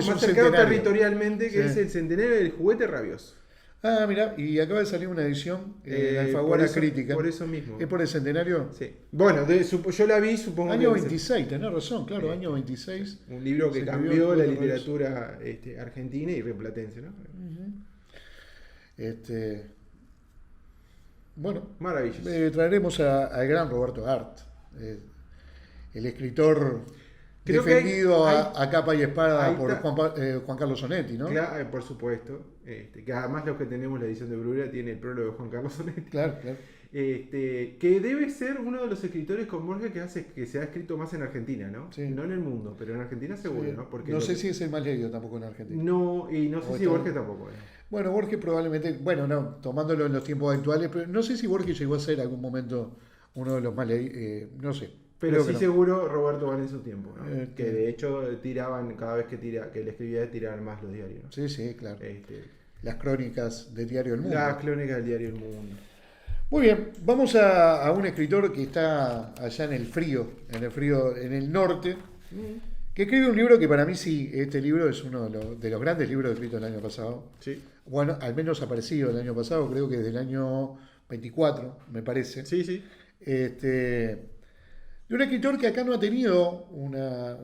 territorialmente, que es el centenario del juguete rabioso. Ah, mira, y acaba de salir una edición en Alfaguara Crítica. Por eso mismo. ¿Es por el centenario? Sí. Bueno, yo la vi, supongo año 26, tenés razón, claro, sí. Año 26. Un libro que cambió la literatura argentina y rioplatense, ¿no? Bueno, maravilloso. Traeremos al gran Roberto Art, el escritor Creo defendido que a capa y espada ahí por está. Juan Carlos Sonetti, ¿no? Claro, por supuesto. Que además los que tenemos la edición de Bruguera tiene el prólogo de Juan Carlos Sonetti. Claro, claro. Que debe ser uno de los escritores con Borges que se ha escrito más en Argentina, ¿no? Sí. No en el mundo, pero en Argentina seguro, Sí. ¿no? Porque No sé si es el más leído tampoco en Argentina. No, y no O sé si está- Borges tampoco. Bueno, Borges probablemente, bueno, no, tomándolo en los tiempos actuales, pero no sé si Borges llegó a ser en algún momento uno de los más leídos, no sé. Pero Creo sí que no. seguro Roberto Vale en su tiempo, ¿no? Este- Que de hecho tiraban, cada vez que él escribía, tiraban más los diarios, ¿no? Sí, sí, claro. Este, Las crónicas del diario El Mundo. las crónicas del diario El Mundo. Muy bien, vamos a un escritor que está allá en el frío, en el norte, que escribe un libro que para mí sí, este libro es uno de los grandes libros escritos el año pasado. Sí, Bueno, al menos aparecido el año pasado, creo que es del año 24, me parece. sí, sí. De un escritor que acá no ha tenido una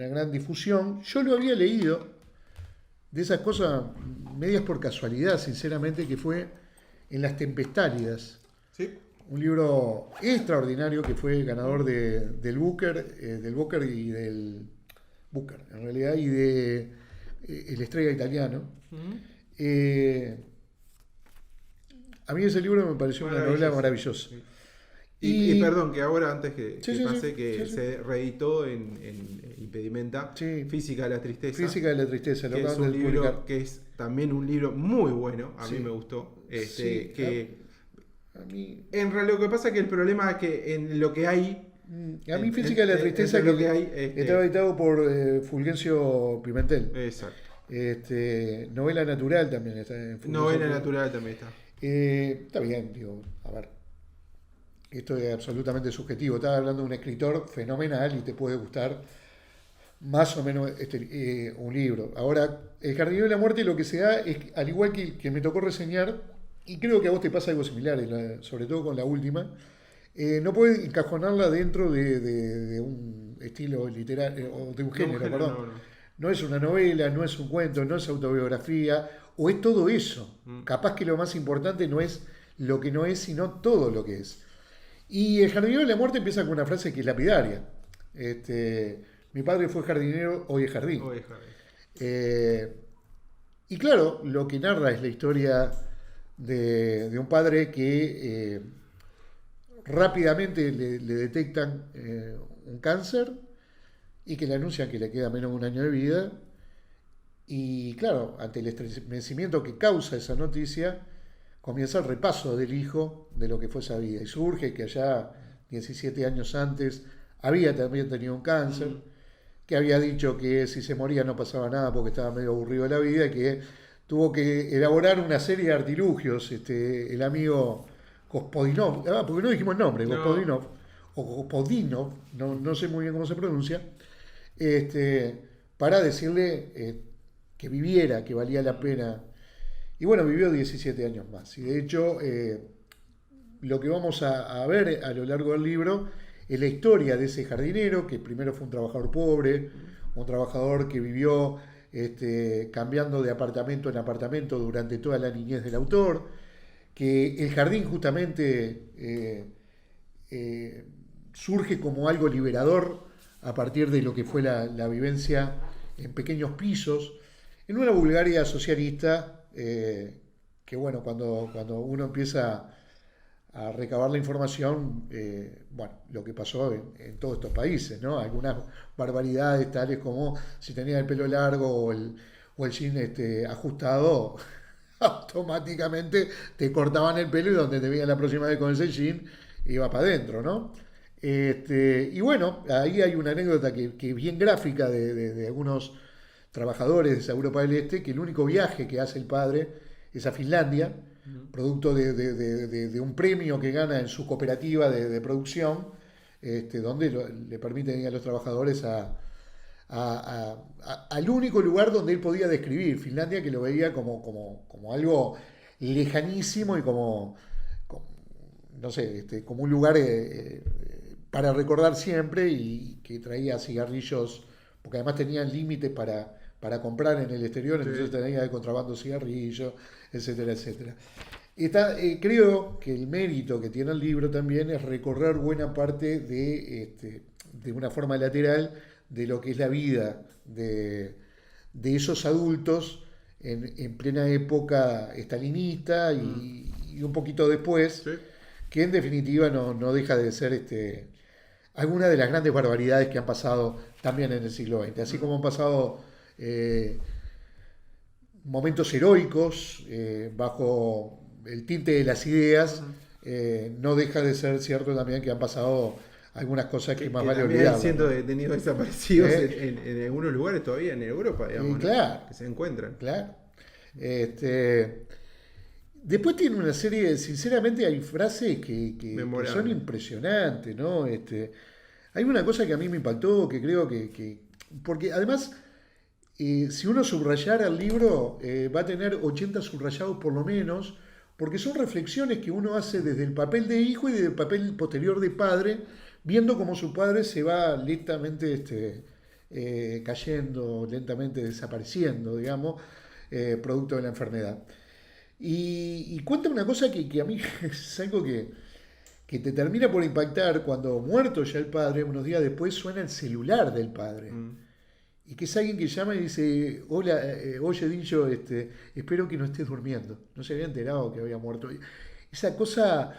gran difusión. Yo lo había leído, de esas cosas medias por casualidad, sinceramente, que fue En las Tempestálidas. Sí. Un libro extraordinario que fue ganador del Booker y del Booker, en realidad, y de El Estrella Italiano. A mí ese libro me pareció una novela maravillosa. Sí. Y perdón, que ahora antes que Sí, sí, pase, sí, que sí. se reeditó en Impedimenta, Sí. Física de la Tristeza. Física de la Tristeza, lo que es acaban un de libro publicar. que es también un libro muy bueno, a mí Sí. me gustó. Sí, Que A mí, en realidad lo que pasa es que el problema es que en lo que hay, a mí Física de la Tristeza entre lo que hay, estaba editado por Fulgencio Pimentel. exacto. Novela natural también está en Fulgencio Novela Pimentel. natural también está. Está bien, digo, a ver. Esto es absolutamente subjetivo. Estaba hablando de un escritor fenomenal y te puede gustar más o menos un libro. Ahora, El Jardinero de la Muerte lo que se da es, al igual que me tocó reseñar, y creo que a vos te pasa algo similar, sobre todo con la última, no puedes encajonarla dentro de un estilo literario, o de un género, perdón. No. No es una novela, no es un cuento, no es autobiografía, o es todo eso. Capaz que lo más importante no es lo que no es, sino todo lo que es. Y El Jardinero de la Muerte empieza con una frase que es lapidaria. Mi padre fue jardinero, hoy es jardín. Oye, Javi. Y claro, lo que narra es la historia de un padre que rápidamente le detectan un cáncer y que le anuncian que le queda menos de un año de vida. Y claro, ante el estremecimiento que causa esa noticia, comienza el repaso del hijo de lo que fue esa vida. Y surge que allá 17 años antes había también tenido un cáncer, que había dicho que si se moría no pasaba nada porque estaba medio aburrido de la vida y que tuvo que elaborar una serie de artilugios, el amigo Gospodinov, porque no dijimos el nombre, No. Gospodinov, o Gospodinov, no sé muy bien cómo se pronuncia, para decirle que viviera, que valía la pena. Y bueno, vivió 17 años más. Y de hecho, lo que vamos a ver a lo largo del libro es la historia de ese jardinero, que primero fue un trabajador pobre, un trabajador que vivió cambiando de apartamento en apartamento durante toda la niñez del autor, que el jardín justamente surge como algo liberador a partir de lo que fue la vivencia en pequeños pisos, en una Bulgaria socialista, que bueno, cuando uno empieza a recabar la información, bueno, lo que pasó en todos estos países, ¿no? Algunas barbaridades tales como si tenía el pelo largo o el jean ajustado, automáticamente te cortaban el pelo y donde te veían la próxima vez con ese jean iba para adentro, ¿no? Y bueno, ahí hay una anécdota que es bien gráfica de algunos trabajadores de Europa del Este, que el único viaje que hace el padre es a Finlandia, producto de un premio que gana en su cooperativa de producción, donde le permiten ir a los trabajadores al único lugar donde él podía describir Finlandia, que lo veía como algo lejanísimo y como no sé, como un lugar para recordar siempre, y que traía cigarrillos, porque además tenían límites para comprar en el exterior, entonces Sí. tenía de contrabando cigarrillos, etcétera, etcétera. Creo que el mérito que tiene el libro también es recorrer buena parte de una forma lateral de lo que es la vida de esos adultos en plena época estalinista y un poquito después, Sí. que en definitiva no deja de ser alguna de las grandes barbaridades que han pasado también en el siglo XX. Así como han pasado momentos heroicos bajo el tinte de las ideas, no deja de ser cierto también que han pasado algunas cosas que más vale también olvidar. siendo detenidos desaparecidos ¿Eh? en algunos lugares todavía en Europa, digamos, ¿no? Claro. Que se encuentran. Claro. Después tiene una serie, sinceramente hay frases que Memorable. son impresionantes, ¿no? Hay una cosa que a mí me impactó, que creo porque además, si uno subrayara el libro, va a tener 80 subrayados por lo menos, porque son reflexiones que uno hace desde el papel de hijo y desde el papel posterior de padre, viendo cómo su padre se va lentamente cayendo, lentamente desapareciendo, digamos, producto de la enfermedad. Y cuenta una cosa que a mí es algo que te termina por impactar cuando, muerto ya el padre, unos días después suena el celular del padre. Y que es alguien que llama y dice: hola, oye Dillo, espero que no estés durmiendo. No se había enterado que había muerto. Esa cosa,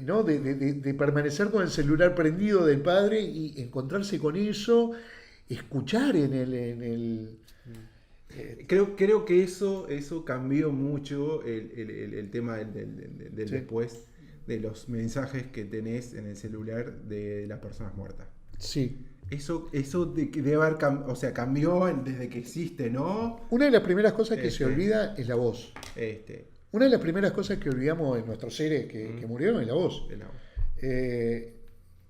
¿no? de permanecer con el celular prendido del padre y encontrarse con eso, escuchar en el Creo que eso cambió mucho el tema del Sí. después de los mensajes que tenés en el celular de las personas muertas. Sí. Eso debe haber cambió desde que existe, ¿no? Una de las primeras cosas que se Este. olvida es la voz. Este, Una de las primeras cosas que olvidamos en nuestros seres que murieron es la voz. el agua.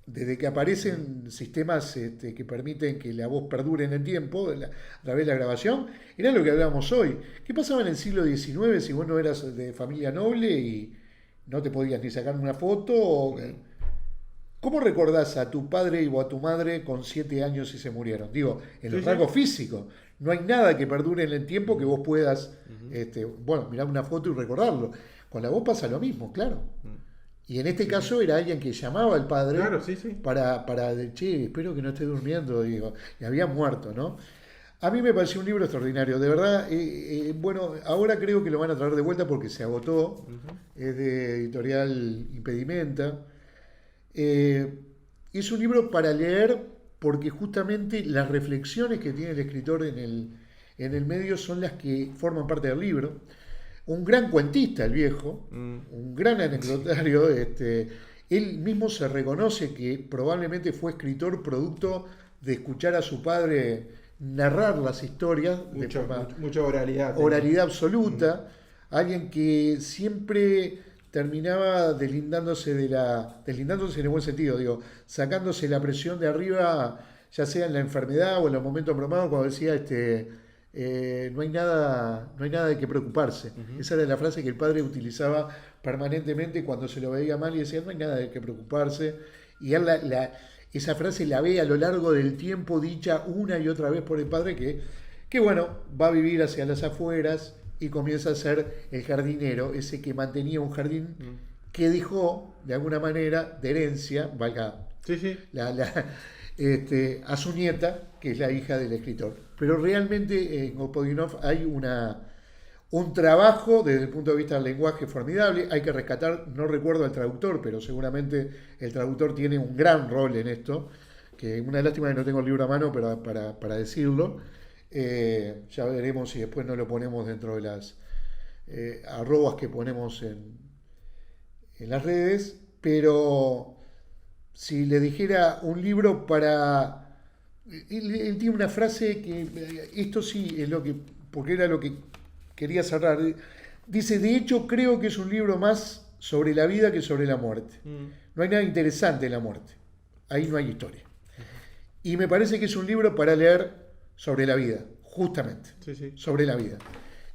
Desde que aparecen sistemas que permiten que la voz perdure en el tiempo, a través de la grabación, era lo que hablábamos hoy. ¿Qué pasaba en el siglo XIX si vos no eras de familia noble y no te podías ni sacar una foto? ¿Cómo recordás a tu padre o a tu madre con 7 años si se murieron? Digo, en los Sí, sí. rasgos físicos. No hay nada que perdure en el tiempo que vos puedas, mirar una foto y recordarlo. Con la voz pasa lo mismo, claro. Y en este caso era alguien que llamaba al padre Claro, sí, sí. para che, espero que no esté durmiendo, digo, y había muerto, ¿no? A mí me pareció un libro extraordinario, de verdad. Bueno, ahora creo que lo van a traer de vuelta porque se agotó. Es de editorial Impedimenta. Es un libro para leer porque justamente las reflexiones que tiene el escritor en el medio son las que forman parte del libro. Un gran cuentista el viejo, un gran anecdotario. Él mismo se reconoce que probablemente fue escritor producto de escuchar a su padre narrar las historias de forma Mucha oralidad. oralidad absoluta, alguien que siempre terminaba deslindándose deslindándose en el buen sentido, digo, sacándose la presión de arriba, ya sea en la enfermedad o en los momentos bromados, cuando decía no hay nada de qué preocuparse. Esa era la frase que el padre utilizaba permanentemente cuando se lo veía mal y decía: no hay nada de qué preocuparse. Y él esa frase la ve a lo largo del tiempo dicha una y otra vez por el padre que bueno, va a vivir hacia las afueras y comienza a ser el jardinero, ese que mantenía un jardín que dejó de alguna manera de herencia, valga Sí, sí. a su nieta, que es la hija del escritor. Pero realmente en Gospodinov hay un trabajo desde el punto de vista del lenguaje formidable. Hay que rescatar, no recuerdo al traductor, pero seguramente el traductor tiene un gran rol en esto, que una lástima que no tengo el libro a mano para decirlo. Ya veremos si después no lo ponemos dentro de las arrobas que ponemos en las redes, pero si le dijera un libro para... Él tiene una frase que, esto sí es porque era lo que quería cerrar. Dice: de hecho creo que es un libro más sobre la vida que sobre la muerte. No hay nada interesante en la muerte, ahí no hay historia. Y me parece que es un libro para leer sobre la vida, justamente, Sí. sobre la vida.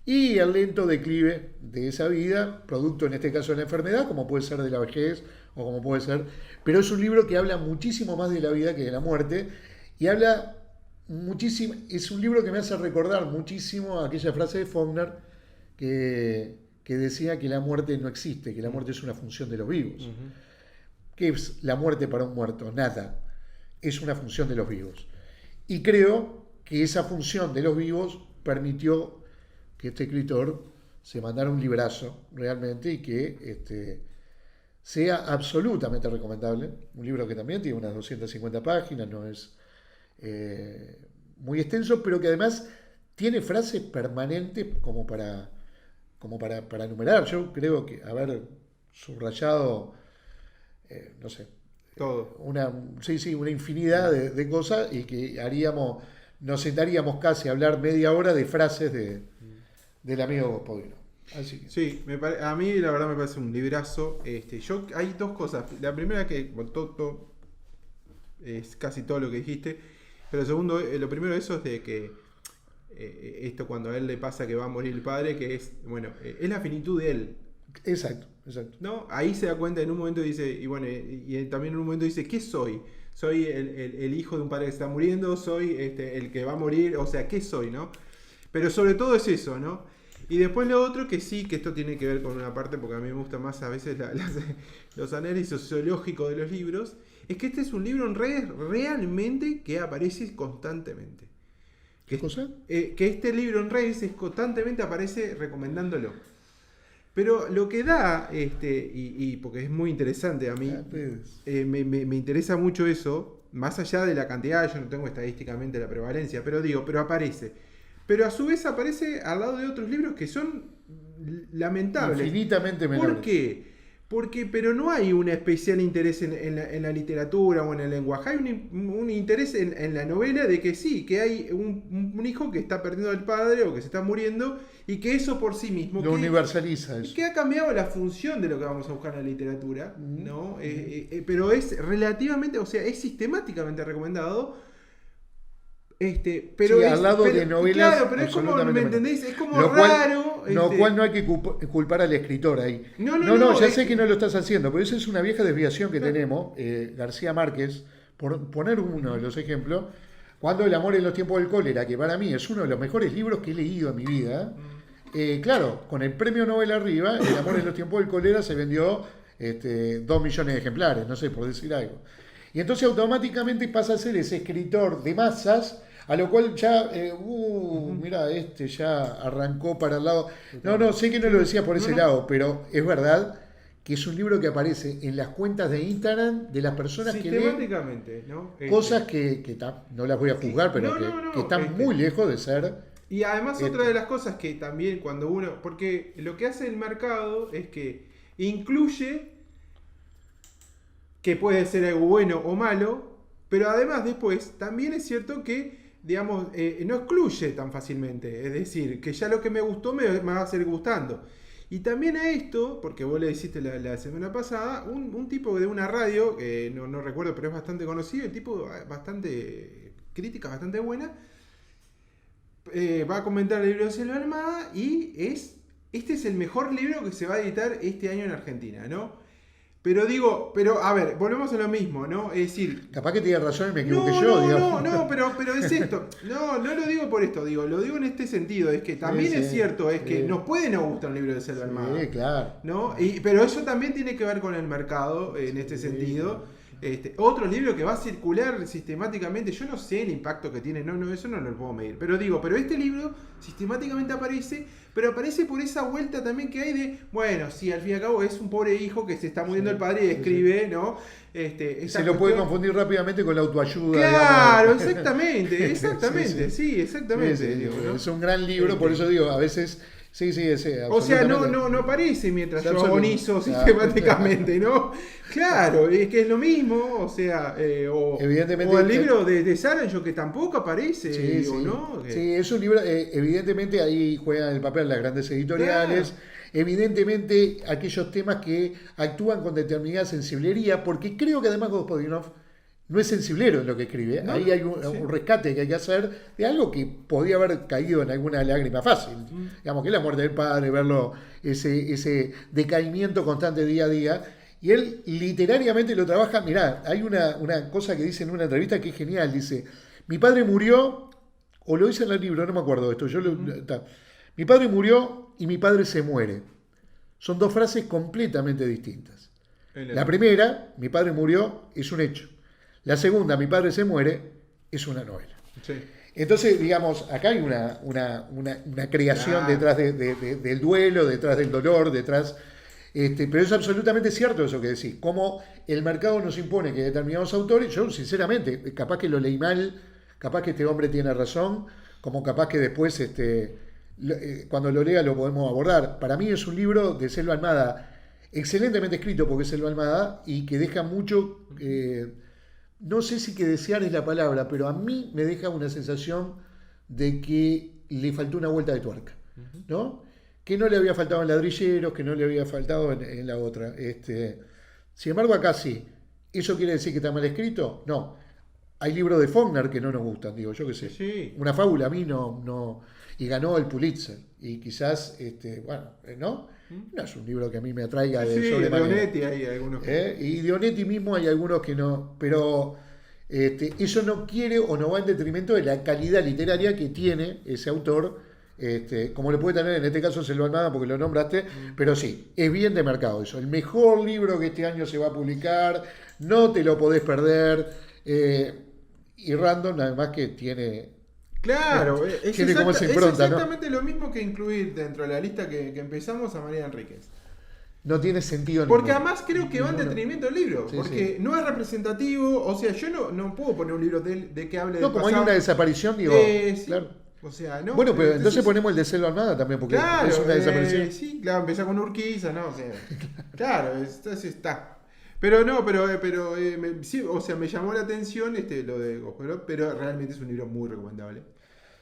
Y el lento declive de esa vida, producto en este caso de la enfermedad, como puede ser de la vejez, o como puede ser... Pero es un libro que habla muchísimo más de la vida que de la muerte, y habla muchísimo... Es un libro que me hace recordar muchísimo aquella frase de Faulkner que decía que la muerte no existe, que la muerte es una función de los vivos. ¿Qué es la muerte para un muerto? Nada. Es una función de los vivos. Y creo que esa función de los vivos permitió que este escritor se mandara un librazo realmente y que sea absolutamente recomendable. Un libro que también tiene unas 250 páginas, no es muy extenso, pero que además tiene frases permanentes para enumerar. Yo creo que haber subrayado, no sé, Todo. una infinidad de cosas y que nos sentaríamos casi a hablar media hora de frases del amigo Gospodino. Así que. Sí, a mí la verdad me parece un librazo. Hay dos cosas. La primera que todo es casi todo lo que dijiste. Pero segundo, lo primero de eso es de que esto cuando a él le pasa que va a morir el padre, que es, bueno, es la finitud de él. Exacto. ¿No? Ahí se da cuenta en un momento dice, y también en un momento dice, ¿qué soy? Soy el hijo de un padre que está muriendo, soy el que va a morir, o sea, ¿qué soy, no? Pero sobre todo es eso, ¿no? Y después lo otro que sí, que esto tiene que ver con una parte, porque a mí me gusta más a veces los análisis sociológicos de los libros, es que este es un libro en redes realmente que aparece constantemente. ¿Qué cosa? Que este libro en redes constantemente aparece recomendándolo. Pero lo que da, y porque es muy interesante a mí, me interesa mucho eso, más allá de la cantidad, yo no tengo estadísticamente la prevalencia, pero aparece. Pero a su vez aparece al lado de otros libros que son lamentables. Infinitamente menores. ¿Por qué? Pero no hay un especial interés en la literatura o en el lenguaje. Hay un interés en la novela de que sí, que hay un hijo que está perdiendo al padre o que se está muriendo y que eso por sí mismo lo universaliza eso. Que ha cambiado la función de lo que vamos a buscar en la literatura, ¿no? Pero es relativamente, o sea, es sistemáticamente recomendado. Pero sí, al lado de novelas. Claro, pero es como, ¿me entendés? Es como lo raro. Lo cual no hay que culpar al escritor ahí. No, ya sé que no lo estás haciendo, pero esa es una vieja desviación que tenemos. García Márquez, por poner uno de los ejemplos, Cuando el amor en los tiempos del cólera, que para mí es uno de los mejores libros que he leído en mi vida. Claro, con el premio Nobel arriba, El amor en los tiempos del cólera se vendió 2 millones de ejemplares, no sé, por decir algo. Y entonces automáticamente pasa a ser ese escritor de masas, a lo cual ya, mira, ya arrancó para el lado. No, sé que no lo decía por ese lado, pero es verdad que es un libro que aparece en las cuentas de Instagram de las personas que leen sistemáticamente, ¿no? Cosas que no las voy a juzgar, pero que están muy lejos de ser. Y además otra de las cosas que también cuando uno, porque lo que hace el mercado es que incluye que puede ser algo bueno o malo, pero además después también es cierto que, digamos, no excluye tan fácilmente. Es decir, que ya lo que me gustó me va a seguir gustando. Y también a esto, porque vos le dijiste la semana pasada, un tipo de una radio, no recuerdo, pero es bastante conocido, el tipo bastante críticas bastante buenas, va a comentar el libro de Selva Armada y este es el mejor libro que se va a editar este año en Argentina, ¿no? Pero a ver, volvemos a lo mismo, ¿no? Es decir... Capaz que tiene razón y me equivoqué yo, digamos. No, pero es esto. No lo digo por esto, lo digo en este sentido. Es que también es cierto, que nos puede no gustar un libro de Selva Armada. Sí, claro. ¿No? Pero eso también tiene que ver con el mercado, en este sentido. Otro libro que va a circular sistemáticamente, yo no sé el impacto que tiene, eso no lo puedo medir. Pero este libro sistemáticamente aparece, pero aparece por esa vuelta también que hay de, bueno, sí, al fin y al cabo es un pobre hijo que se está muriendo el padre y escribe, ¿no? Se lo puede confundir rápidamente con la autoayuda. Claro, digamos. exactamente, sí, exactamente. Sí, digo, ¿no? Es un gran libro, por eso digo, a veces... Sí, o sea, no aparece mientras yo agonizo sistemáticamente, ¿no? Claro, es que es lo mismo, o sea, evidentemente, o el libro de Sarandon que tampoco aparece, ¿no? Sí, es un libro, evidentemente ahí juegan el papel las grandes editoriales, claro. Evidentemente aquellos temas que actúan con determinada sensiblería, porque creo que además Gospodinov no es sensiblero en lo que escribe. No, ahí hay un rescate que hay que hacer de algo que podía haber caído en alguna lágrima fácil. Digamos que la muerte del padre, verlo, ese decaimiento constante día a día. Y él literariamente lo trabaja. Mirá, hay una cosa que dice en una entrevista que es genial. Dice, mi padre murió, o lo dice en el libro, no me acuerdo de esto. Mi padre murió y mi padre se muere. Son dos frases completamente distintas. La primera, mi padre murió, es un hecho. La segunda, mi padre se muere, es una novela. Sí. Entonces, digamos, acá hay una creación detrás del duelo, detrás del dolor, detrás... pero es absolutamente cierto eso que decís, como el mercado nos impone que determinados autores, yo sinceramente, capaz que lo leí mal, capaz que este hombre tiene razón, como capaz que después, cuando lo lea lo podemos abordar. Para mí es un libro de Selva Almada, excelentemente escrito porque es Selva Almada, y que deja mucho, no sé si que desear es la palabra, pero a mí me deja una sensación de que le faltó una vuelta de tuerca, ¿no? Que no le había faltado en Ladrilleros, que no le había faltado en la otra. Sin embargo, acá sí. ¿Eso quiere decir que está mal escrito? No. Hay libros de Faulkner que no nos gustan, digo, yo qué sé. Sí. Una fábula a mí no. Y ganó el Pulitzer. Y quizás, bueno, ¿no? No es un libro que a mí me atraiga de sobremanera. De Onetti hay algunos que... Y de Onetti mismo hay algunos que no. Pero eso no quiere o no va en detrimento de la calidad literaria que tiene ese autor. Como le puede tener en este caso Selva Almada porque lo nombraste, pero sí, es bien de mercado eso. El mejor libro que este año se va a publicar, no te lo podés perder. Y Random, además que tiene. Claro, tiene como esa impronta, es exactamente lo mismo que incluir dentro de la lista que empezamos a María Enríquez. No tiene sentido porque ninguno. Además creo que va en detrimento del libro. Sí, porque no es representativo. O sea, yo no puedo poner un libro de que hable de. No, como hay una desaparición, digo. Sí. Claro. O sea, no. Bueno, pero entonces ponemos el de Selva Almada también, porque claro, es una desaparición. Sí, claro, empieza con Urquiza, ¿no? O sea, claro, entonces está. Pero no, sí, o sea, me llamó la atención lo de Gosperot, pero realmente es un libro muy recomendable.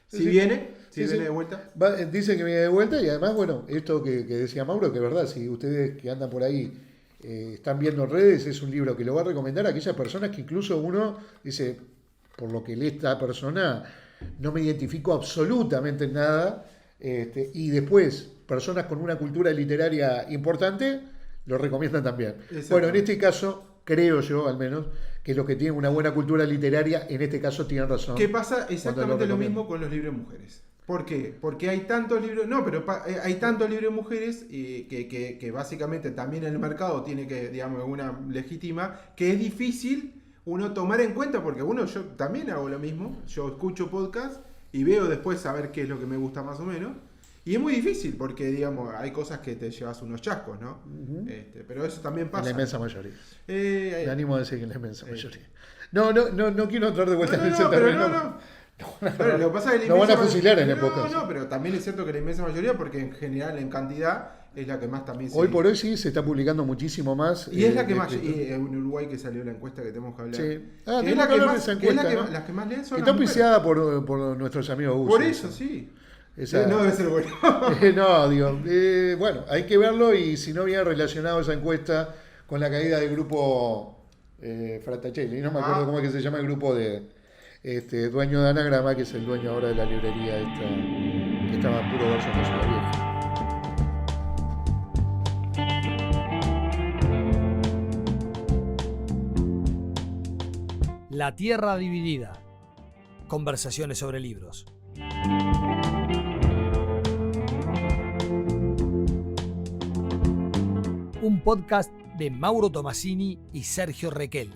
Si viene de vuelta. Dice que viene de vuelta y además, bueno, esto que decía Mauro, que es verdad, si ustedes que andan por ahí están viendo redes, es un libro que lo va a recomendar a aquellas personas que incluso uno dice, por lo que lee esta persona, no me identifico absolutamente en nada, y después, personas con una cultura literaria importante, lo recomiendan también. Bueno, en este caso, creo yo al menos, que los que tienen una buena cultura literaria, en este caso tienen razón. ¿Qué pasa? Exactamente lo mismo con los libros de mujeres. ¿Por qué? Porque hay tantos libros, hay tantos libros de mujeres que básicamente también el mercado tiene que, digamos, una legítima, que es difícil uno tomar en cuenta, porque yo también hago lo mismo, yo escucho podcast y veo después a ver qué es lo que me gusta más o menos, y es muy difícil porque, digamos, hay cosas que te llevas unos chascos, ¿no? Pero eso también pasa. En la inmensa mayoría. Me animo a decir que en la inmensa mayoría. No quiero entrar de vuelta en ese terreno. Pero lo que pasa es que no van a fusilar en el podcast. No, pero también es cierto que la inmensa mayoría, porque en general, en cantidad, es la que más también Hoy por hoy sí se está publicando muchísimo más. Y es la que más. En Uruguay que salió la encuesta que tenemos que hablar. Sí. Es la que más, las que más leen son. Está auspiciada por nuestros amigos Usos. Por eso, sí. No debe ser bueno. No, digo. Bueno, hay que verlo y si no viene relacionado esa encuesta con la caída del grupo Frattacelli. No me acuerdo cómo es que se llama el grupo de dueño de Anagrama, que es el dueño ahora de la librería esta, que estaba en puro verso de la vieja. La Tierra Dividida. Conversaciones sobre libros. Un podcast de Mauro Tomasini y Sergio Requel.